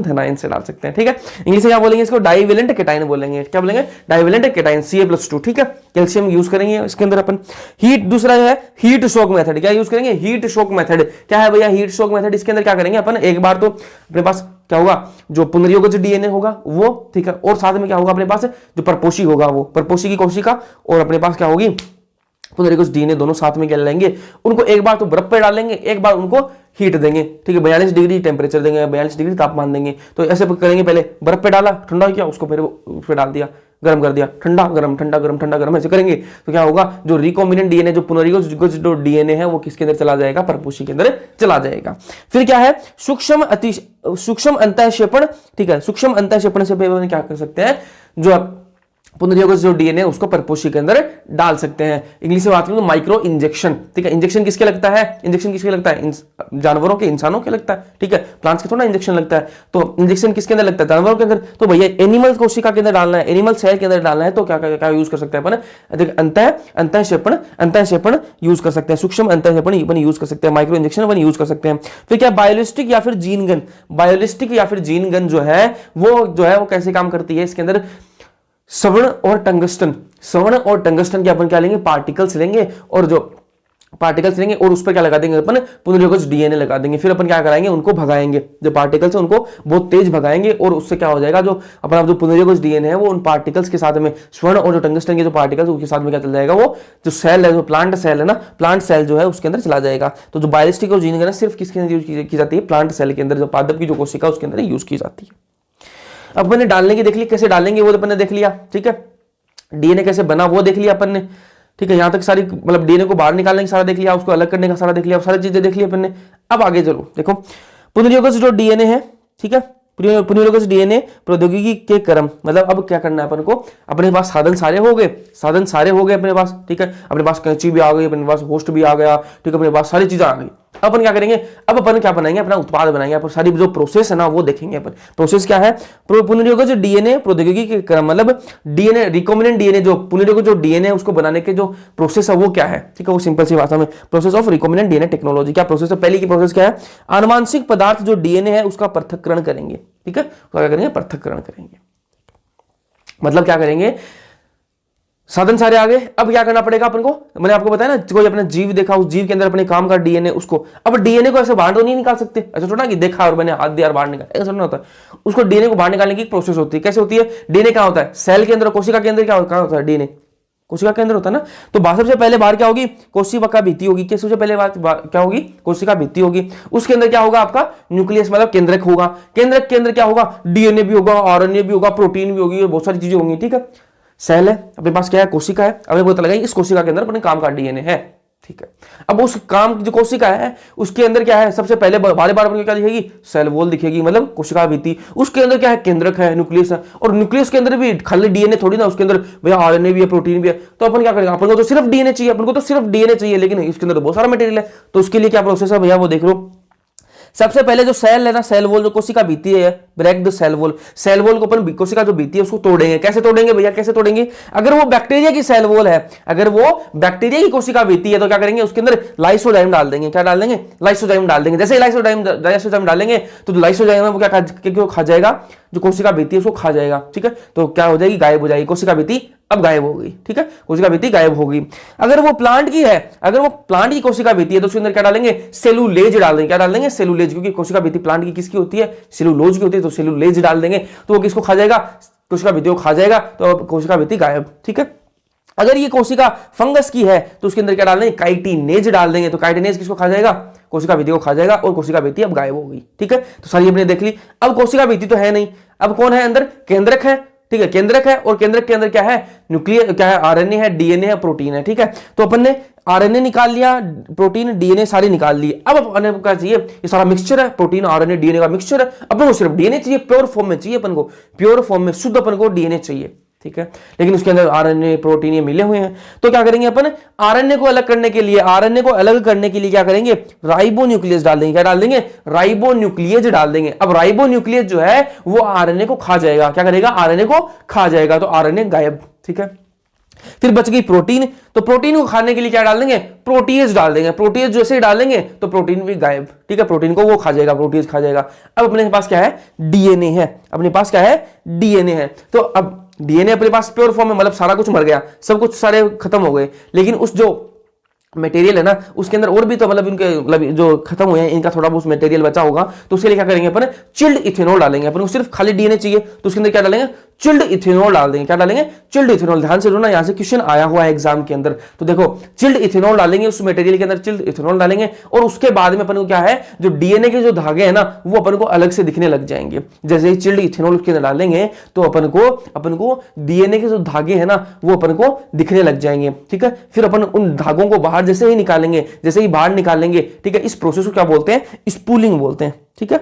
धनायन से डाल सकते हैं। ठीक है, इंग्लिश में क्या बोलेंगे इसको, डाइवेलेंट केटाइन बोलेंगे। क्या बोलेंगे, डाइवेलेंट केटाइन, Ca+2। ठीक है, कैल्शियम यूज करेंगे इसके अंदर अपन। हीट, दूसरा है हीट शॉक मेथड। क्या यूज करेंगे, हीट शॉक मेथड। क्या है भैया हीट शॉक मेथड, इसके अंदर क्या करेंगे अपन, एक बार तो अपने पास क्या होगा, जो पुनर्योगज डीएनए होगा वो, ठीक है, और साथ में क्या होगा अपने पास, जो परपोषी होगा वो, परपोषी की कोशिका, और अपने पास क्या होगी पुनर्योगज डीएनए, दोनों साथ में क्या लेंगे, उनको एक बार तो बर्फ पे डालेंगे, एक बार उनको हीट देंगे। ठीक है, 42 डिग्री टेम्परेचर देंगे, 42 डिग्री तापमान देंगे। तो ऐसे करेंगे, पहले बर्फ पे डाला, ठंडा किया, उसको फिर उस पे डाल दिया, गर्म कर दिया, ठंडा गरम, ऐसे करेंगे तो क्या होगा, जो रिकॉम्बिनेंट डीएनए, जो पुनर्योगज जो डीएनए है वो किसके अंदर चला जाएगा, परपोषी के अंदर चला जाएगा। फिर क्या है, सूक्ष्म अंतःक्षेपण। ठीक है, सूक्ष्म अंतःक्षेपण से क्या कर सकते हैं, जो पुनर्योगज जो डीएनए उसको परपोषी के अंदर डाल सकते हैं। इंग्लिश में बात करें तो माइक्रो इंजेक्शन। ठीक है, इंजेक्शन किसके लगता है, जानवरों के, इंसानों के लगता है। ठीक है, प्लांट्स के थोड़ा इंजेक्शन लगता है, तो इंजेक्शन किसके अंदर लगता है, जानवरों के अंदर। तो भैया एनिमल कोशिका के अंदर डालना है, एनिमल सेल के अंदर डालना है, तो क्या यूज कर सकते हैं अपन, अंतःक्षेपण यूज कर सकते हैं, सूक्ष्म अंतःक्षेपण यूज कर सकते हैं, माइक्रो इंजेक्शन अपन यूज कर सकते हैं। फिर क्या, बायोलिस्टिक या फिर जीन गन जो है वो कैसे काम करती है, इसके अंदर स्वर्ण और टंगस्टन के अपन क्या लेंगे, पार्टिकल्स लेंगे, और जो पार्टिकल्स लेंगे और उस पर क्या लगा देंगे अपन, पुनर्योगज डीएनए लगा देंगे। फिर अपन क्या कराएंगे, उनको भगाएंगे, जो पार्टिकल्स है उनको बहुत तेज भगाएंगे और उससे क्या हो जाएगा, जो अपना जो पुनर्योगज डीएनए है वो उन पार्टिकल्स के साथ में स्वर्ण और जो टंगस्टन के जो पार्टिकल्स उनके साथ में क्या चल जाएगा, वो जो सेल है, जो प्लांट सेल है ना, प्लांट सेल जो है उसके अंदर चला जाएगा। तो जो बायोलिस्टिक और जीन है सिर्फ किसके अंदर यूज की जाती है, प्लांट सेल के अंदर, जो पादप की जो कोशिका उसके अंदर यूज की जाती है। अब मैंने डालने की देख ली, कैसे डालेंगे वो अपन ने देख लिया, ठीक है। डीएनए कैसे बना वो देख लिया अपन ने, ठीक है। यहां तक सारी मतलब डीएनए को बाहर निकालने का सारा देख लिया, उसको अलग करने का सारा देख लिया, सारी चीजें देख ली अपन ने। अब आगे चलो, देखो पुनर्योगज जो डीएनए है, ठीक है, पुनर्योगज डीएनए प्रौद्योगिकी के क्रम, मतलब अब क्या करना है अपन को, अपने पास साधन सारे हो गए, साधन सारे हो गए अपने पास, ठीक है। अपने पास कैंची भी आ गई, अपने पास होस्ट भी आ गया, ठीक है, अपने पास सारी चीजें आ गई। अपन क्या करेंगे, अब अपन क्या बनाएंगे, अपना उत्पाद बनाएंगे, अपन सारी जो प्रोसेस है ना वो देखेंगे अपन। प्रोसेस क्या है, पुनर्योगज डीएनए प्रौद्योगिकी के क्रम, मतलब डीएनए रिकॉम्बिनेंट डीएनए, जो पुनर्योगज जो डीएनए है उसको बनाने के जो प्रोसेस है वो क्या है, ठीक है, वो सिंपल सी भाषा में process of recombinant DNA technology. क्या प्रोसेस है, पहली की प्रोसेस क्या है, आनुवांशिक पदार्थ जो डीएनए है उसका पृथक्करण करेंगे, ठीक है, क्या करेंगे, पृथक्करण करेंगे। मतलब क्या करेंगे, साधन सारे आ गए, अब क्या करना पड़ेगा अपन को, मैंने आपको बताया ना, कोई अपना जीव देखा, उस जीव के अंदर अपने काम का डीएनए, उसको अब डीएनए को ऐसे बाहर तो नहीं निकाल सकते, ऐसा थोड़ा कि देखा और मैंने हाथ दिया और बाहर निकाला, ऐसा नहीं होता। उसको डीएनए को बाहर निकालने की प्रोसेस होती है। कैसे होती है, डीएनए क्या होता है, सेल के अंदर, कोशिका के अंदर क्या होता है, डीएनए कोशिका के अंदर होता है ना। तो सबसे पहले बाहर क्या होगी, कोशिका भित्ति होगी। सबसे पहले बात क्या होगी, कोशिका भित्ति होगी। उसके अंदर क्या होगा, आपका न्यूक्लियस मतलब केंद्रक होगा। केंद्रक के अंदर क्या होगा, डीएनए भी होगा, आरएनए भी होगा, प्रोटीन भी होगी, बहुत सारी चीजें होंगी, ठीक है। सेल है, अपने पास क्या है, कोशिका है। अब पता लगा इस कोशिका के अंदर अपने काम का डीएनए है, ठीक है। अब उस काम जो कोशिका है उसके अंदर क्या है, सबसे पहले बार बार अपने क्या दिखेगी, सेल वॉल दिखेगी, मतलब कोशिका भित्ति। उसके अंदर क्या है, केंद्रक है, न्यूक्लियस है। और न्यूक्लियस के अंदर भी खाली डीएनए थोड़ी ना, उसके अंदर भैया आरएनए भी है, प्रोटीन भी है। तो अपन क्या करेंगे, अपन को तो सिर्फ डीएनए चाहिए, अपन को तो सिर्फ डीएनए चाहिए, लेकिन इसके अंदर बहुत सारा मटेरियल है। तो उसके लिए क्या प्रोसेस है भैया, वो देख लो। सबसे पहले जो सेल है ना, सेल वॉल जो कोशिका भित्ति है, break the cell wall. Cell wall को अपन कोशिका जो भित्ति है उसको तोड़ेंगे। कैसे तोड़ेंगे भैया, कैसे तोड़ेंगे, अगर वो बैक्टीरिया की सेल वॉल है, अगर वो बैक्टीरिया की कोशिका भित्ति है तो क्या करेंगे, उसके अंदर लाइसोजाइम डाल देंगे। क्या डाल देंगे, लाइसोजाइम डाल देंगे। जैसे ही लाइसोजाइम डालेंगे तो लाइसोजाइम है वो क्या खा जाएगा, जो कोशिका भित्ति है उसको खा जाएगा, ठीक है। तो क्या हो जाएगी, गायब हो जाएगी कोशिका भित्ति, अब गायब हो गई, ठीक है, कोशिका भित्ति गायब हो गई। अगर वो प्लांट की है, अगर वो प्लांट की कोशिका भित्ति है तो उसके अंदर क्या डालेंगे, सेलुलेज डाल देंगे। क्या डाल देंगे, सेलुलेज, क्योंकि कोशिका भित्ति प्लांट की किसकी होती है, सेलुलोज की होती है। तो सेलुलेज डाल देंगे तो वो किसको खा जाएगा, कोशिका भित्ति को खा जाएगा, तो कोशिका भित्ति गायब, ठीक है। अगर ये कोशिका फंगस की है तो उसके अंदर क्या डाल देंगे, काइटिनेज डाल देंगे। तो काइटिनेज किसको खा जाएगा, कोशिका भित्ति को खा जाएगा, और कोशिका भित्ति अब गायब हो गई, ठीक है। तो सारी हमने देख ली। अब कोशिका भित्ति तो है नहीं, अब कौन है अंदर, केंद्रक है, ठीक है, केंद्रक है। और केंद्रक के अंदर क्या है, न्यूक्लियर, क्या है, आरएनए है, डीएनए है, प्रोटीन है, ठीक है। तो अपन ने आरएनए निकाल लिया, प्रोटीन, डीएनए सारे निकाल लिए। अब अपन को क्या चाहिए, ये सारा मिक्सचर है, प्रोटीन, आरएनए, डीएनए का मिक्सचर है। अपन को सिर्फ डीएनए चाहिए, प्योर फॉर्म में चाहिए अपन को, प्योर फॉर्म में शुद्ध अपन को डीएनए चाहिए, ठीक है। लेकिन उसके अंदर आरएनए, प्रोटीन ये मिले हुए हैं। तो क्या करेंगे अपन, आरएनए को अलग करने के लिए, आरएनए को अलग करने के लिए क्या करेंगे, राइबोन्यूक्लियस डाल देंगे। क्या डाल देंगे, राइबोन्यूक्लियस डाल देंगे। अब राइबोन्यूक्लियस जो है वो आरएनए को खा जाएगा। क्या करेगा, आरएनए को खा जाएगा, तो आरएनए गायब, ठीक है। फिर बच गई प्रोटीन। तो प्रोटीन को खाने के लिए क्या डाल देंगे, प्रोटीज डाल देंगे। प्रोटीज जैसे ही डालेंगे तो प्रोटीन भी गायब, ठीक है, प्रोटीन को वो खा जाएगा, प्रोटीज खा जाएगा। अब अपने पास क्या है, डीएनए है, अपने पास क्या है, डीएनए है। तो अब डीएनए अपने पास प्योर फॉर्म में, मतलब सारा कुछ मर गया, सब कुछ सारे खत्म हो गए, लेकिन उस जो मटेरियल है ना उसके अंदर और भी तो मतलब इनके मतलब जो खत्म हुए हैं इनका थोड़ा बहुत मटेरियल बचा होगा। तो उसके लिए क्या करेंगे अपन, चिल्ड इथेनॉल डालेंगे। अपन को सिर्फ खाली डीएनए चाहिए तो उसके अंदर क्या डालेंगे, चिल्ड इथेनॉल डाल देंगे। क्या डालेंगे, चिल्ड इथेनॉल। ध्यान से ना, यहां से क्वेश्चन आया हुआ है एग्जाम के अंदर। तो देखो चिल्ड इथेनॉल डालेंगे, उस मटेरियल के अंदर चिल्ड इथेनॉल डालेंगे, और उसके बाद में अपन को क्या है, जो डीएनए के जो धागे हैं ना वो अपन को अलग से दिखने लग जाएंगे। जैसे ही चिल्ड इथेनॉल उसके अंदर डालेंगे तो अपन को डीएनए के जो धागे हैं ना वो अपन को दिखने लग जाएंगे, ठीक है। फिर अपन उन धागों को बाहर जैसे ही निकालेंगे, जैसे ही बाहर निकालेंगे, ठीक है, इस प्रोसेस को क्या बोलते हैं, स्पूलिंग बोलते हैं, ठीक है।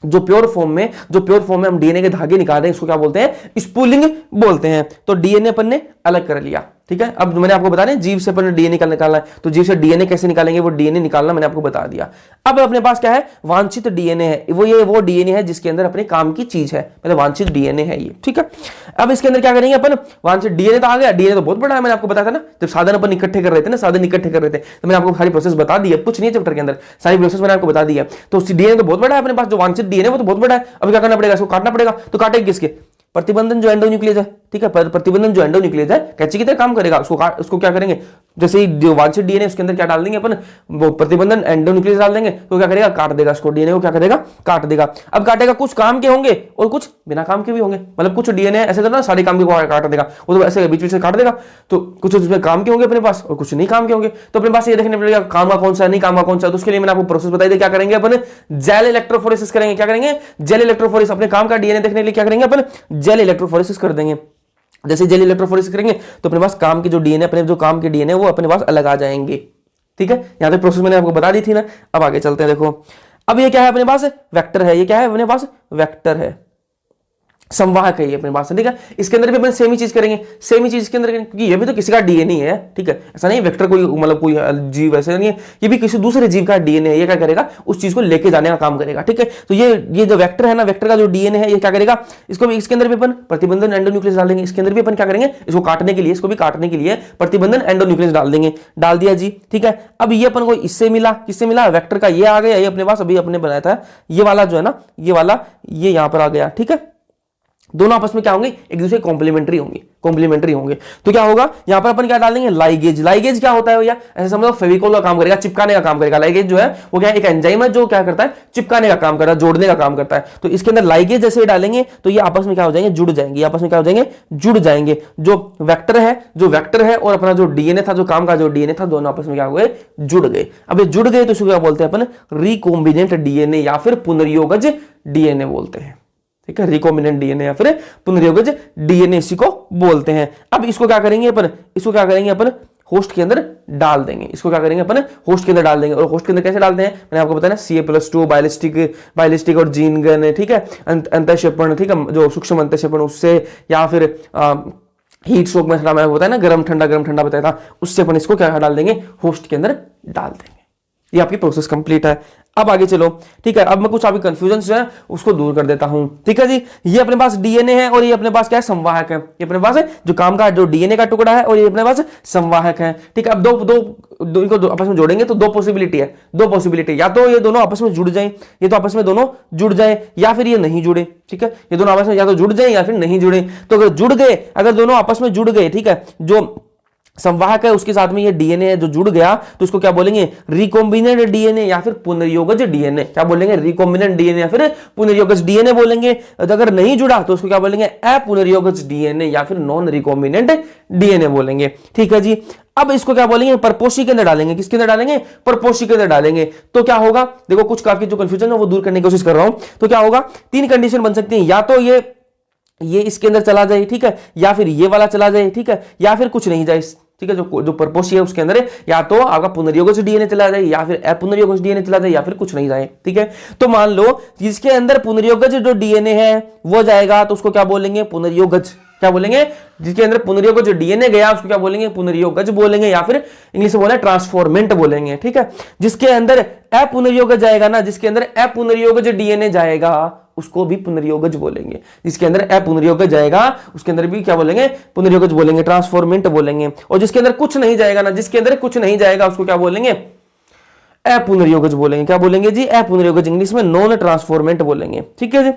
जो प्योर फॉर्म में हम डीएनए के धागे निकाल रहे हैं इसको क्या बोलते हैं, स्पूलिंग बोलते हैं। तो डीएनए अपन ने अलग कर लिया, ठीक है। अब मैंने आपको बता दें जीव से अपन डीएनए निकालना है, तो जीव से डीएनए कैसे निकालेंगे, वो डीएनए निकालना मैंने आपको बता दिया। अब अपने पास क्या है, वांछित डीएनए है, वो डीएनए है जिसके अंदर अपने काम की चीज है, मतलब वांछित डीएनए है ये, ठीक है। अब इसके अंदर क्या करेंगे अपन, वांछित डीएनए तो आ गया, डीएनए तो बहुत बड़ा है, मैंने आपको बताया था ना, जब साधन अपन इकट्ठे कर रहे थे तो मैंने आपको सारी प्रोसेस बता दी है, कुछ नहीं है चैप्टर के अंदर, सारी प्रोसेस मैंने आपको बता दी है। तो डीएनए तो बहुत बड़ा है अपने पास, जो वांछित डीएनए वो तो बहुत बड़ा है। अब क्या करना पड़ेगा, इसको काटना पड़ेगा। तो काटेंगे किसके, प्रतिबंधन जो एंडोन्यूक्लियस है, ठीक है। प्रतिबंधन जो एंडोन्यूक्लियस है कैंची की तरह काम करेगा, उसको क्या करेंगे, जैसे ही जो वांछित डीएनए उसके अंदर क्या डाल देंगे अपन, वो प्रतिबंधन एंडोन्यूक्लियस डाल देंगे, तो क्या करेगा, काट देगा उसको, डीएनए को क्या करेगा, काट देगा। अब काटेगा, कुछ काम के होंगे और कुछ बिना काम के भी होंगे, मतलब कुछ डीएनए ऐसे करना सारे काम के काट देगा, वो तो ऐसे बीच बीच से काट देगा, तो कुछ उसमें काम के होंगे अपने पास और कुछ नहीं काम के होंगे। तो अपने पास ये देखने पड़ेगा काम का कौन सा, नहीं काम का कौन सा। तो उसके लिए मैंने आपको प्रोसेस बताई थी, क्या करेंगे अपन, जेल इलेक्ट्रोफोरेसिस करेंगे। क्या करेंगे, जेल इलेक्ट्रोफोरेसिस। अपने काम का डीएनए देखने के लिए क्या करेंगे अपन, जेल इलेक्ट्रोफोरेसिस कर देंगे। जैसे जेल इलेक्ट्रोफोरेसिस करेंगे तो अपने पास काम के जो डीएनए, अपने जो काम के डीएनए वो अपने पास अलग आ जाएंगे, ठीक है। यहां तक प्रोसेस मैंने आपको बता दी थी ना। अब आगे चलते हैं, देखो अब ये क्या है अपने पास, वेक्टर है। ये क्या है अपने पास, वेक्टर है, संवाहक है ये अपने पास, ठीक है। इसके अंदर भी अपन सेम ही चीज करेंगे, सेम ही चीज इसके अंदर, क्योंकि ये भी तो किसी का डीएनए है, ठीक है। ऐसा नहीं वेक्टर कोई मतलब कोई जीव ऐसे नहीं है, ये भी किसी दूसरे जीव का डीएनए है। ये क्या करेगा, उस चीज को लेके जाने का काम करेगा, ठीक है। तो ये जो वेक्टर है ना, वेक्टर का जो डीएनए है, ये क्या करेगा, इसको भी इसके अंदर भी अपन प्रतिबंधन एंडोन्यूक्लियस डाल देंगे। इसके अंदर भी अपन क्या करेंगे, इसको काटने के लिए, इसको भी काटने के लिए प्रतिबंधन एंडोन्यूक्लियस डाल देंगे। डाल दिया जी, ठीक है। अब ये अपन को इससे मिला, किससे मिला, वेक्टर का ये आ गया, ये अपने पास अभी अपने बनाया था, ये वाला जो है ना, ये वाला ये यहां पर आ गया, ठीक है। दोनों आपस में क्या होंगे, एक दूसरे कॉम्प्लीमेंट्री होंगे, कॉम्प्लीमेंट्री होंगे। तो क्या होगा, यहां पर अपन क्या डाल देंगे, लाइगेज। लाइगेज क्या होता है भैया, ऐसे समझो फेविकोल का काम करेगा, चिपकाने का काम करेगा। लाइगेज जो है वो क्या है, एक एंजाइम है जो क्या करता है, चिपकाने का काम करता है, जोड़ने का काम करता है। तो इसके अंदर लाइगेज जैसे डालेंगे तो ये आपस में क्या हो जाएंगे, जुड़ जाएंगे, आपस में क्या हो जाएंगे, जुड़ जाएंगे। जो वेक्टर है और अपना जो डीएनए था, जो काम का जो डीएनए था, दोनों आपस में क्या हुए, जुड़ गए। अब ये जुड़ गए तो इसको क्या बोलते हैं अपन, रिकॉम्बिनेंट डीएनए या फिर पुनर्योगज डीएनए बोलते हैं, ठीक है। रिकॉम्बिनेंट डीएनए या फिर पुनर्योगज डीएनए इसी को बोलते हैं। अब इसको क्या करेंगे अपन, इसको क्या करेंगे अपन, होस्ट के अंदर डाल देंगे। इसको क्या करेंगे अपन, होस्ट के अंदर डाल देंगे। और होस्ट के अंदर कैसे डालते हैं, मैंने आपको बताया ना, Ca+2 बायोलिस्टिक और जीन गन, ठीक है, अंतःक्षेपण, ठीक है, जो सूक्ष्म अंतःक्षेपण उससे, या फिर हीट शॉक में मैंने बताया ना, गरम ठंडा बताया था, उससे अपन इसको क्या डाल देंगे, होस्ट के अंदर डाल देंगे। ये आपकी प्रोसेस कंप्लीट है। अब आगे चलो, ठीक है। अब मैं कुछ आपकी कंफ्यूजन जो है उसको दूर कर देता हूं, ठीक है जी। ये अपने पास डीएनए है और ये अपने पास क्या है, संवाहक है। ये अपने पास है जो काम का जो डीएनए का टुकड़ा है और ये अपने पास संवाहक है, ठीक है। अब दो इनको आपस में जोड़ेंगे तो दो पॉसिबिलिटी है, दो पॉसिबिलिटी, या तो ये दोनों आपस में जुड़ जाएं, ये तो आपस में दोनों जुड़ जाए, या फिर ये नहीं जुड़े, ठीक है। ये दोनों आपस में या तो जुड़ जाए या फिर नहीं जुड़े। तो अगर जुड़ गए, अगर दोनों आपस में जुड़ गए, ठीक है, जो संवाहक है उसके साथ में ये डीएनए है जो जुड़ गया, तो उसको क्या बोलेंगे, रिकॉम्बिनेंट डीएनए या फिर पुनर्योगज डीएनए। क्या बोलेंगे, रिकॉम्बिनेंट डीएनए या फिर पुनर्योगज डीएनए बोलेंगे। अगर नहीं जुड़ा तो उसको क्या बोलेंगे, अपुनर्योगज डीएनए या फिर नॉन रिकॉम्बिनेंट डीएनए बोलेंगे, ठीक है जी। अब इसको क्या बोलेंगे, परपोषी के अंदर डालेंगे। किसके अंदर डालेंगे, परपोषी के अंदर डालेंगे। तो क्या होगा, देखो कुछ काफी जो कंफ्यूजन है वो दूर करने की कोशिश कर रहा हूं। तो क्या होगा, तीन कंडीशन बन सकती है, या तो ये इसके अंदर चला जाए, ठीक है, या फिर ये वाला चला जाए, ठीक है, या फिर कुछ नहीं जाए, ठीक है। जो परपोषी है उसके अंदर या तो आपका पुनर्योगज डीएनए चला जाए, या फिर अपुनर्योगज डीएनए चला जाए, या फिर कुछ नहीं जाए, ठीक है। तो मान लो जिसके अंदर पुनर्योगज जो डीएनए है वो जाएगा तो उसको क्या बोलेंगे, पुनर्योगज। क्या बोलेंगे, जिसके अंदर पुनर्योगज डीएनए गया उसको क्या बोलेंगे, पुनर्योगज बोलेंगे, या फिर इंग्लिश में बोले ट्रांसफॉर्मेंट बोलेंगे, ठीक है। जिसके अंदर अपुनर्योगज जाएगा ना, जिसके अंदर अपुनर्योगज डीएनए जाएगा उसको भी पुनर्योगज बोलेंगे। जिसके अंदर अपुनर्योगज जाएगा उसके अंदर भी क्या बोलेंगे, पुनर्योगज बोलेंगे, ट्रांसफॉर्मेंट बोलेंगे। और जिसके अंदर कुछ नहीं जाएगा ना, जिसके अंदर कुछ नहीं जाएगा उसको क्या बोलेंगे, अपुनर्योगज बोलेंगे। क्या बोलेंगे जी, अपुनर्योगज, इंग्लिश में नॉन ट्रांसफॉर्मेंट बोलेंगे, ठीक है जी।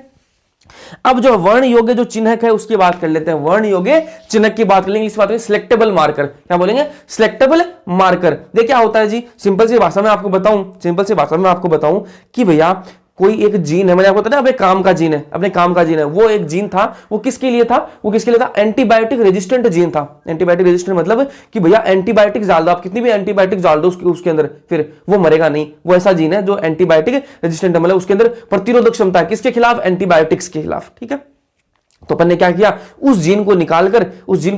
अब जो वर्ण योग्य जो चिन्हक है उसकी बात कर लेते हैं। वर्ण योग्य चिन्हक की बात कर लेंगे, इस बात में सिलेक्टेबल मार्कर। क्या बोलेंगे, सिलेक्टेबल मार्कर। देखिए क्या होता है जी, सिंपल सी भाषा में आपको बताऊं कि भैया कोई एक जीन है, मैंने आपको बताया अपने काम का जीन है, अपने काम का जीन है, वो एक जीन था, वो किसके लिए था, वो किसके लिए था, एंटीबायोटिक रेजिस्टेंट जीन था। एंटीबायोटिक रेजिस्टेंट मतलब कि भैया एंटीबायोटिक डाल दो, आप कितनी भी एंटीबायोटिक डाल दो उसके अंदर, फिर वो मरेगा नहीं। वो ऐसा जीन है जो एंटीबायोटिक रेजिस्टेंट है, मतलब उसके अंदर प्रतिरोधक क्षमता है, किसके खिलाफ, एंटीबायोटिक्स के खिलाफ, ठीक है। तो अपन ने क्या किया, उस जीन को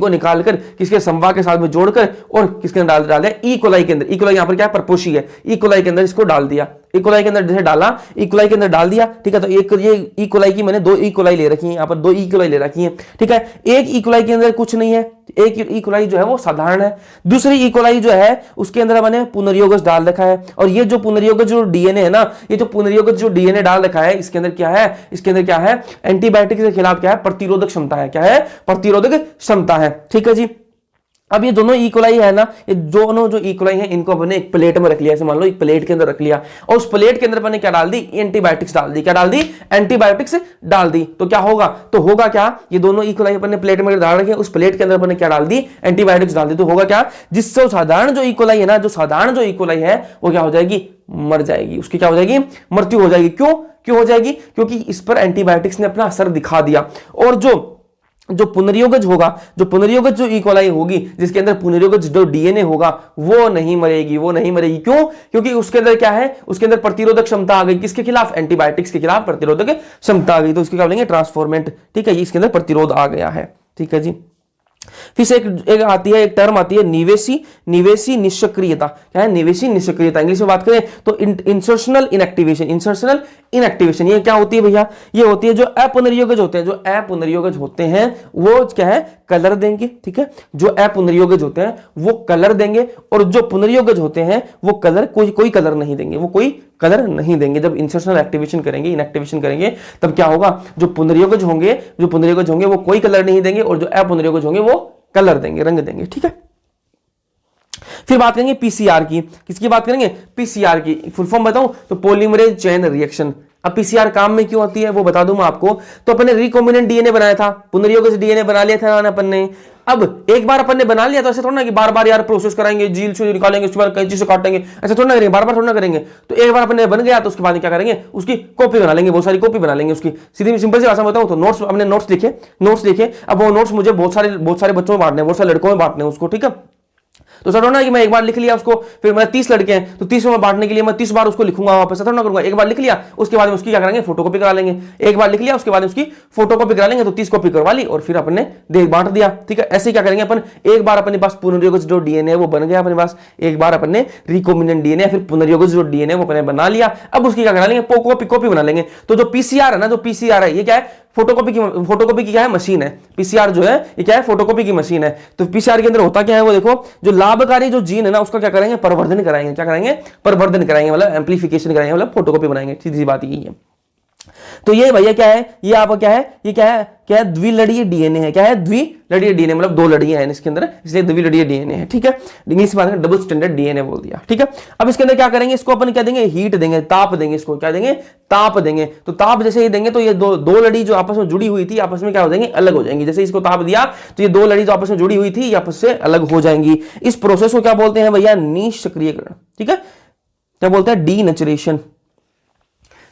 निकालकर किसके संवाहक के साथ में जोड़कर और किसके अंदर डाल दिया, ई कोलाई के अंदर। ई कोलाई यहां पर क्या है, परपोषी है, ई कोलाई के अंदर इसको डाल दिया। ई कोलाई के अंदर जैसे डाला, ई कोलाई के अंदर डाल दिया, ठीक है। तो एक ये ई कोलाई की मैंने दो ई कोलाई ले रखी है, यहां पर दो ई कोलाई ले रखी है, ठीक है। एक ई कोलाई के अंदर कुछ नहीं है, एक ई कोलाई जो है वो साधारण है, दूसरी ई कोलाई जो है उसके अंदर मैंने पुनर्योगज डाल रखा है। और ये जो पुनर्योगज जो डीएनए है ना, ये जो पुनर्योगज जो डीएनए डाल रखा है इसके अंदर क्या है, इसके अंदर क्या है, एंटीबायोटिक के खिलाफ क्या है, प्रतिरोधक क्षमता है। क्या है, प्रतिरोधक क्षमता है, ठीक है जी। अब ये दोनों इकोलाई है ना, ये दोनों जो इकोलाई है इनको अपने एक प्लेट में रख लिया, ऐसे मान लो एक प्लेट के अंदर रख लिया, और उस प्लेट के अंदर अपने क्या डाल दी, एंटीबायोटिक्स डाल दी। क्या डाल दी, एंटीबायोटिक्स डाल दी। तो क्या होगा, तो होगा क्या, ये दोनों इकोलाई अपने प्लेट में डाल रखे, उस प्लेट के अंदर अपने क्या डाल दी, एंटीबायोटिक्स डाल दी। तो होगा क्या, जिससे साधारण जो इकोलाई है ना, जो साधारण जो इकोलाई है वो क्या हो जाएगी, मर जाएगी, उसकी क्या हो जाएगी, मृत्यु हो जाएगी। क्यों हो जाएगी, क्योंकि इस पर एंटीबायोटिक्स ने अपना असर दिखा दिया। और जो पुनर्योगज होगा, जो पुनर्योगज जो इकोलाई होगी, जिसके अंदर पुनर्योगज जो डीएनए होगा वो नहीं मरेगी, वो नहीं मरेगी। क्यों, क्योंकि उसके अंदर क्या है, उसके अंदर प्रतिरोधक क्षमता आ गई, किसके खिलाफ, एंटीबायोटिक्स के खिलाफ प्रतिरोधक क्षमता आ गई। तो इसको क्या बोलेंगे, ट्रांसफॉर्मेंट। ठीक है, इसके अंदर प्रतिरोध आ गया है। ठीक है जी। फिर से एक आती है, एक टर्म आती है निवेशी निष्क्रियता। क्या है, निवेशी निष्क्रियता। इंग्लिश में बात करें तो इंसर्शनल इनएक्टिवेशन। इंसर्शनल इनएक्टिवेशन ये क्या होती है भैया, ये होती है जो अपुनर्योगज होते हैं, जो अपुनर्योगज होते हैं वो क्या है, कलर देंगे। ठीक है, जो अपुनर्योगज होते हैं वो कलर देंगे, और जो पुनर्योगज होते हैं वो कलर कोई कलर नहीं देंगे, वो कोई कलर नहीं देंगे। जब इंसर्शनल एक्टिवेशन करेंगे, इनएक्टिवेशन करेंगे, तब क्या होगा, जो पुनर्योगज होंगे वो कोई कलर नहीं देंगे, और जो अपुनर्योगज होंगे वो कलर देंगे, रंग देंगे। ठीक है, फिर बात करेंगे पीसीआर की। किसकी बात करेंगे, पीसीआर की। फुल फॉर्म बताऊं तो पॉलीमरेज चेन रिएक्शन। अब पीसीआर काम में क्यों आती है वो बता दूं मैं आपको। तो अपन ने रिकॉम्बिनेंट डीएनए बनाया था, पुनर्योगज डीएनए बना लिया था अपन ने। अब एक बार अपन ने बना लिया तो ऐसे थोड़ा ना कि बार बार यार प्रोसेस कराएंगे, झील से निकालेंगे, उसके बाद कैंची से काटेंगे, ऐसा थोड़ा ना करेंगे, बार बार थोड़ा ना करेंगे। तो एक बार अपन ने बन गया तो उसके बाद क्या करेंगे, उसकी कॉपी बना लेंगे, बहुत सारी कॉपी बना लेंगे उसकी। सीधी सिंपल सी भाषा में बताऊं तो नोट्स, अपने नोट्स लिखे। अब वो नोट्स मुझे बहुत सारे बच्चों में बांटने, बहुत सारे लड़कों में बांटने उसको। ठीक है, तो सर ना कि मैं एक बार लिख लिया उसको, फिर मैं 30 लड़के हैं तो 30 में बांटने के लिए मैं 30 बार उसको लिखूंगा वापस, थोड़ा ना करूंगा। एक बार लिख लिया उसके बाद उसकी क्या करेंगे, फोटोकॉपी करा लेंगे। एक बार लिख लिया उसके बाद उसकी फोटोकॉपी करा लेंगे, तो 30 कॉपी करवा ली और फिर अपने बांट दिया। ठीक है, ऐसे क्या करेंगे अपन, एक बार अपने पास पुनर्योगज जो डीएनए वो बन गया अपने पास, एक बार अपने रिकॉम्बिनेंट डीएनए फिर पुनर्योगज जो डीएनए वो अपने बना लिया। अब उसकी क्या करा लेंगे, कॉपी बना लेंगे। तो जो पीसीआर है ना, जो पीसीआर है ये क्या है, फोटोकॉपी की क्या है, मशीन है। पीसीआर जो है ये क्या है, फोटोकॉपी की मशीन है। तो पीसीआर के अंदर होता क्या है वो देखो, जो लाभकारी जो जीन है ना उसका क्या करेंगे, प्रवर्धन कराएंगे। क्या कराएंगे, प्रवर्धन कराएंगे, मतलब एम्प्लीफिकेशन कराएंगे, मतलब फोटोकॉपी बनाएंगे। सीधी बात यही है। तो ये भैया क्या है, ये आपका क्या है, ये क्या है द्विलड़ीय डीएनए है। क्या है, द्विलड़ीय डीएनए, मतलब दो लड़ियां हैं इसके अंदर, इसलिए द्विलड़ीय डीएनए है। ठीक है, इंग्लिश में डबल स्टैंडर्ड डीएनए बोल दिया। ठीक है, अब इसके अंदर क्या करेंगे, इसको अपन क्या देंगे, हीट देंगे, ताप देंगे। इसको क्या देंगे, ताप देंगे। तो ताप जैसे ही देंगे तो ये दो लड़ी जो आपस में जुड़ी हुई थी आपस में क्या हो जाएंगे, अलग हो जाएंगी। जैसे इसको ताप दिया तो ये दो लड़ी जो आपस में जुड़ी हुई थी ये आपस से अलग हो जाएंगी। इस प्रोसेस को क्या बोलते हैं भैया, निष्क्रियकरण। ठीक है, क्या बोलते हैं, डीनेचुरेशन,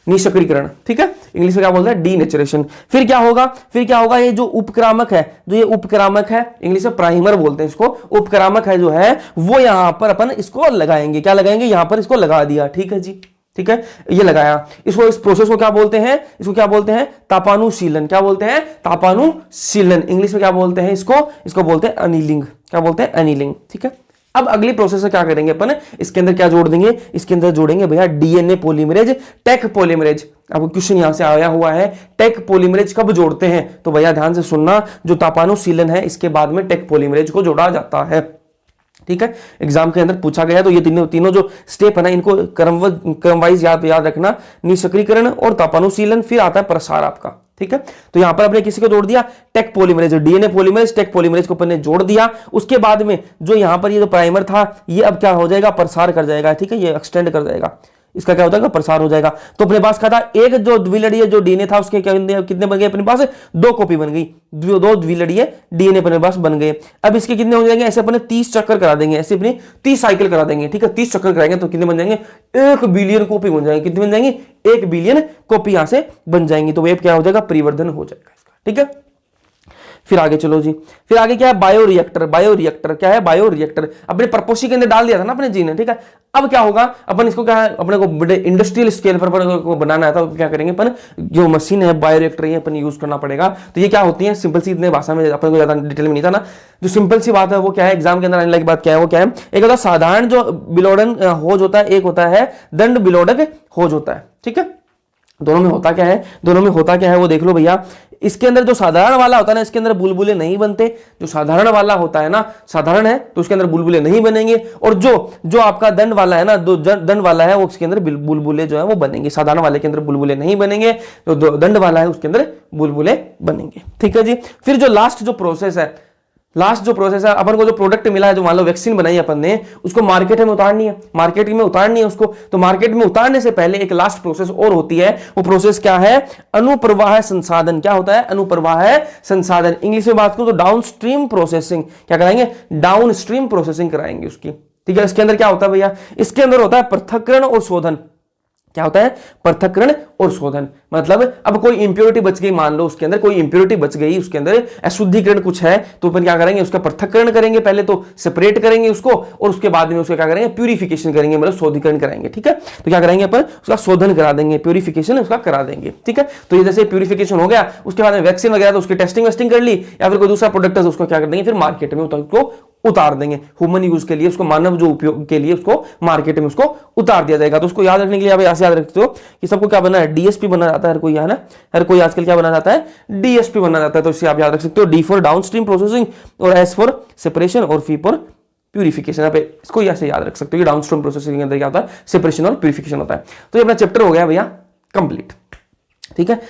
निष्क्रियकरण। ठीक है, इंग्लिश में क्या बोलते हैं, डीनेचुरेशन। फिर क्या होगा, ये जो उपक्रामक है, इंग्लिश में प्राइमर बोलते हैं इसको, उपक्रामक है जो है वो यहां पर अपन इसको लगाएंगे। क्या लगाएंगे, यहां पर इसको लगा दिया। ठीक है जी, ठीक है, ये लगाया इसको। इस प्रोसेस को क्या बोलते हैं, तापानुशीलन। क्या बोलते हैं, तापानुशीलन। इंग्लिश में क्या बोलते हैं इसको बोलते हैं अनिलिंग। क्या बोलते हैं, अनिलिंग। ठीक है, अब अगली प्रोसेस क्या करेंगे अपन, इसके अंदर क्या जोड़ देंगे, इसके अंदर जोड़ेंगे भैया डीएनए पॉलीमरेज, टेक पॉलीमरेज। अब क्वेश्चन यहां से आया हुआ है, टेक पॉलीमरेज कब जोड़ते हैं, तो भैया ध्यान से सुनना, जो तापानुशीलन है इसके बाद में टेक पॉलीमरेज को जोड़ा जाता है। ठीक है, एग्जाम के अंदर पूछा गया, तो ये तीनों जो स्टेप है ना इनको क्रम वाइज याद रखना, निष्क्रियकरण और तापानुशीलन, फिर आता है प्रसार आपका। ठीक है, तो यहां पर आपने किसी को जोड़ दिया, Taq polymerase, DNA polymerase, Taq polymerase को अपन ने जोड़ दिया। उसके बाद में जो यहां पर ये जो प्राइमर था ये अब क्या हो जाएगा, प्रसार कर जाएगा। ठीक है, ये एक्सटेंड कर जाएगा, इसका क्या हो जाएगा, प्रसार हो जाएगा। तो अपने पास क्या था, एक जो द्विलड़ीय जो डीएनए था उसके कितने बन गए अपने पास, दो कॉपी बन गई, दो द्विलड़ीय डीएनए अपने पास बन गए। अब इसके कितने हो जाएंगे, ऐसे अपने 30 चक्कर करा देंगे, ऐसे अपने 30 साइकिल करा देंगे। ठीक है, 30 चक्कर कराएंगे तो कितने बन जाएंगे, 1 बिलियन कॉपी बन जाएंगे। कितने बन जाएंगे, 1 बिलियन कॉपी यहां से बन जाएंगी। तो वेब क्या हो जाएगा, परिवर्धन हो जाएगा इसका। ठीक है, फिर आगे चलो जी, फिर आगे क्या है, बायोरिएक्टर। क्या है, बायोरिएक्टर। अपने प्रपोशी के अंदर डाल दिया था ना अपने जी ने। ठीक है, अब क्या होगा, अपन इसको क्या है, अपने को बड़े इंडस्ट्रियल स्केल पर बनाना है, तो क्या करेंगे अपन, जो मशीन है बायोरिएक्टर ये अपन यूज करना पड़ेगा। तो ये क्या होती है, सिंपल सी, इतने भाषा में अपन को ज्यादा डिटेल में नहीं था ना, जो सिंपल सी बात है वो क्या है, एग्जाम के अंदर आने वाली बात क्या है, वो क्या है, एक होता है साधारण जो बिलोडन होज होता है, एक होता है दंड बिलोडक होज होता है। ठीक है, दोनों में होता क्या है वो देख लो भैया। इसके अंदर जो साधारण वाला होता है ना, इसके अंदर बुलबुले नहीं बनते। जो साधारण वाला होता है ना, साधारण है तो उसके अंदर बुलबुले नहीं बनेंगे। और जो आपका दंड वाला है ना, दंड वाला है वो उसके अंदर बुलबुले जो है वो बनेंगे। साधारण वाले के अंदर बुलबुले नहीं बनेंगे, तो दंड वाला है उसके अंदर बुलबुले बनेंगे। ठीक है जी, फिर जो लास्ट जो प्रोसेस है, लास्ट जो प्रोसेस है, अपन को जो प्रोडक्ट मिला है, जो मान लो वैक्सीन बनाई अपन ने, उसको मार्केट में उतारनी है, मार्केट में उतारनी है उसको। तो मार्केट में उतारने से पहले एक लास्ट प्रोसेस और होती है, वो प्रोसेस क्या है? अनुप्रवाह संसाधन। क्या होता है? अनुप्रवाह संसाधन। इंग्लिश में बात करूं तो डाउन स्ट्रीम प्रोसेसिंग। क्या कराएंगे? डाउन स्ट्रीम प्रोसेसिंग कराएंगे उसकी, ठीक है। इसके अंदर क्या होता है भैया? इसके अंदर होता है पृथक्करण और शोधन। क्या होता है? पृथक्करण और शोधन। मतलब अब कोई इंप्योरिटी बच गई, मान लो उसके अंदर कोई इंप्योरिटी बच गई, उसके अंदर अशुद्धिकरण कुछ है, तो अपन क्या करेंगे? उसका पृथक्करण करेंगे, पहले तो सेपरेट करेंगे उसको, और उसके बाद में उसका क्या करेंगे? प्यूरिफिकेशन करेंगे, मतलब शोधीकरण कराएंगे, ठीक है। तो क्या करेंगे अपन? उसका शोधन करा देंगे, प्यूरिफिकेशन उसका करा देंगे, ठीक है। तो ये जैसे प्यूरिफिकेशन हो गया, उसके बाद में वैक्सीन वगैरह तो उसकी टेस्टिंग वेस्टिंग कर ली, या फिर कोई दूसरा प्रोडक्ट है उसको क्या कर देंगे? फिर मार्केट में उसको उतार देंगे, ह्यूमन यूज के लिए, उसको मानव जो उपयोग के लिए उसको मार्केट में उसको उतार दिया जाएगा। तो उसको याद रखने के लिए आप ऐसे याद रखते हो कि सबको क्या बना है? डीएसपी बना जाता है हर कोई, है ना। हर कोई आजकल क्या बना जाता है? डीएसपी बना जाता है। तो इससे आप याद रख सकते हो, D for down stream processing, और एस फॉर सेपरेशन, और पी फॉर प्यूरिफिकेशन। आप इसको ऐसे याद रख सकते हो कि डाउन स्ट्रीम प्रोसेसिंग के अंदर क्या होता है? सेपरेशन और प्यूरिफिकेशन होता है। तो ये अपना चैप्टर हो गया भैया कंप्लीट, ठीक है।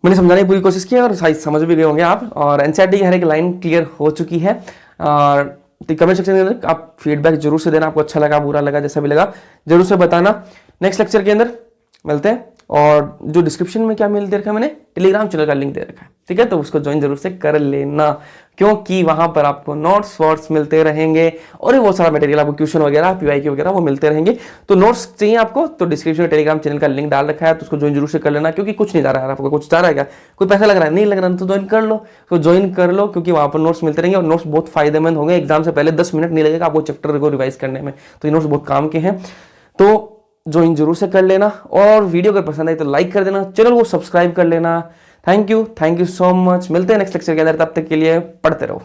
मैंने समझाने की पूरी कोशिश की है और शायद समझ भी गए होंगे आप, और एनसीईआरटी की हर एक लाइन क्लियर हो चुकी है। और कमेंट सेक्शन के अंदर आप फीडबैक जरूर से देना, आपको अच्छा लगा, बुरा लगा, जैसा भी लगा जरूर से बताना। नेक्स्ट लेक्चर के अंदर मिलते हैं, और जो डिस्क्रिप्शन में क्या मिल दे रखा है, मैंने टेलीग्राम चैनल का लिंक दे रखा है, ठीक है। तो उसको ज्वाइन जरूर से कर लेना, क्योंकि वहां पर आपको नोट्स वोट्स मिलते रहेंगे, और भी बहुत सारा मटेरियल, आपको क्वेश्चन वगैरह, पीवाईक्यू वगैरह वो मिलते रहेंगे। तो नोट्स चाहिए आपको तो डिस्क्रिप्शन में टेलीग्राम चैनल का लिंक डाल रखा है, तो उसको ज्वाइन जरूर से कर लेना। क्योंकि कुछ नहीं जा रहा है आपको, कुछ जा रहा है क्या? कोई पैसा लग रहा है? नहीं लग रहा, तो ज्वाइन कर लो, तो ज्वाइन कर लो, क्योंकि वहां पर नोट्स मिलते रहेंगे, और नोट्स बहुत फायदेमंद होंगे। एग्जाम से पहले 10 मिनट नहीं लगेगा आपको चैप्टर को रिवाइज करने में, तो ये नोट्स बहुत काम के हैं। तो ज्वाइन जरूर से कर लेना, और वीडियो अगर पसंद आए तो लाइक कर देना, चैनल को सब्सक्राइब कर लेना। Thank you so much. मिलते हैं नेक्स्ट लेक्चर के अंदर, तब तक के लिए पढ़ते रहो।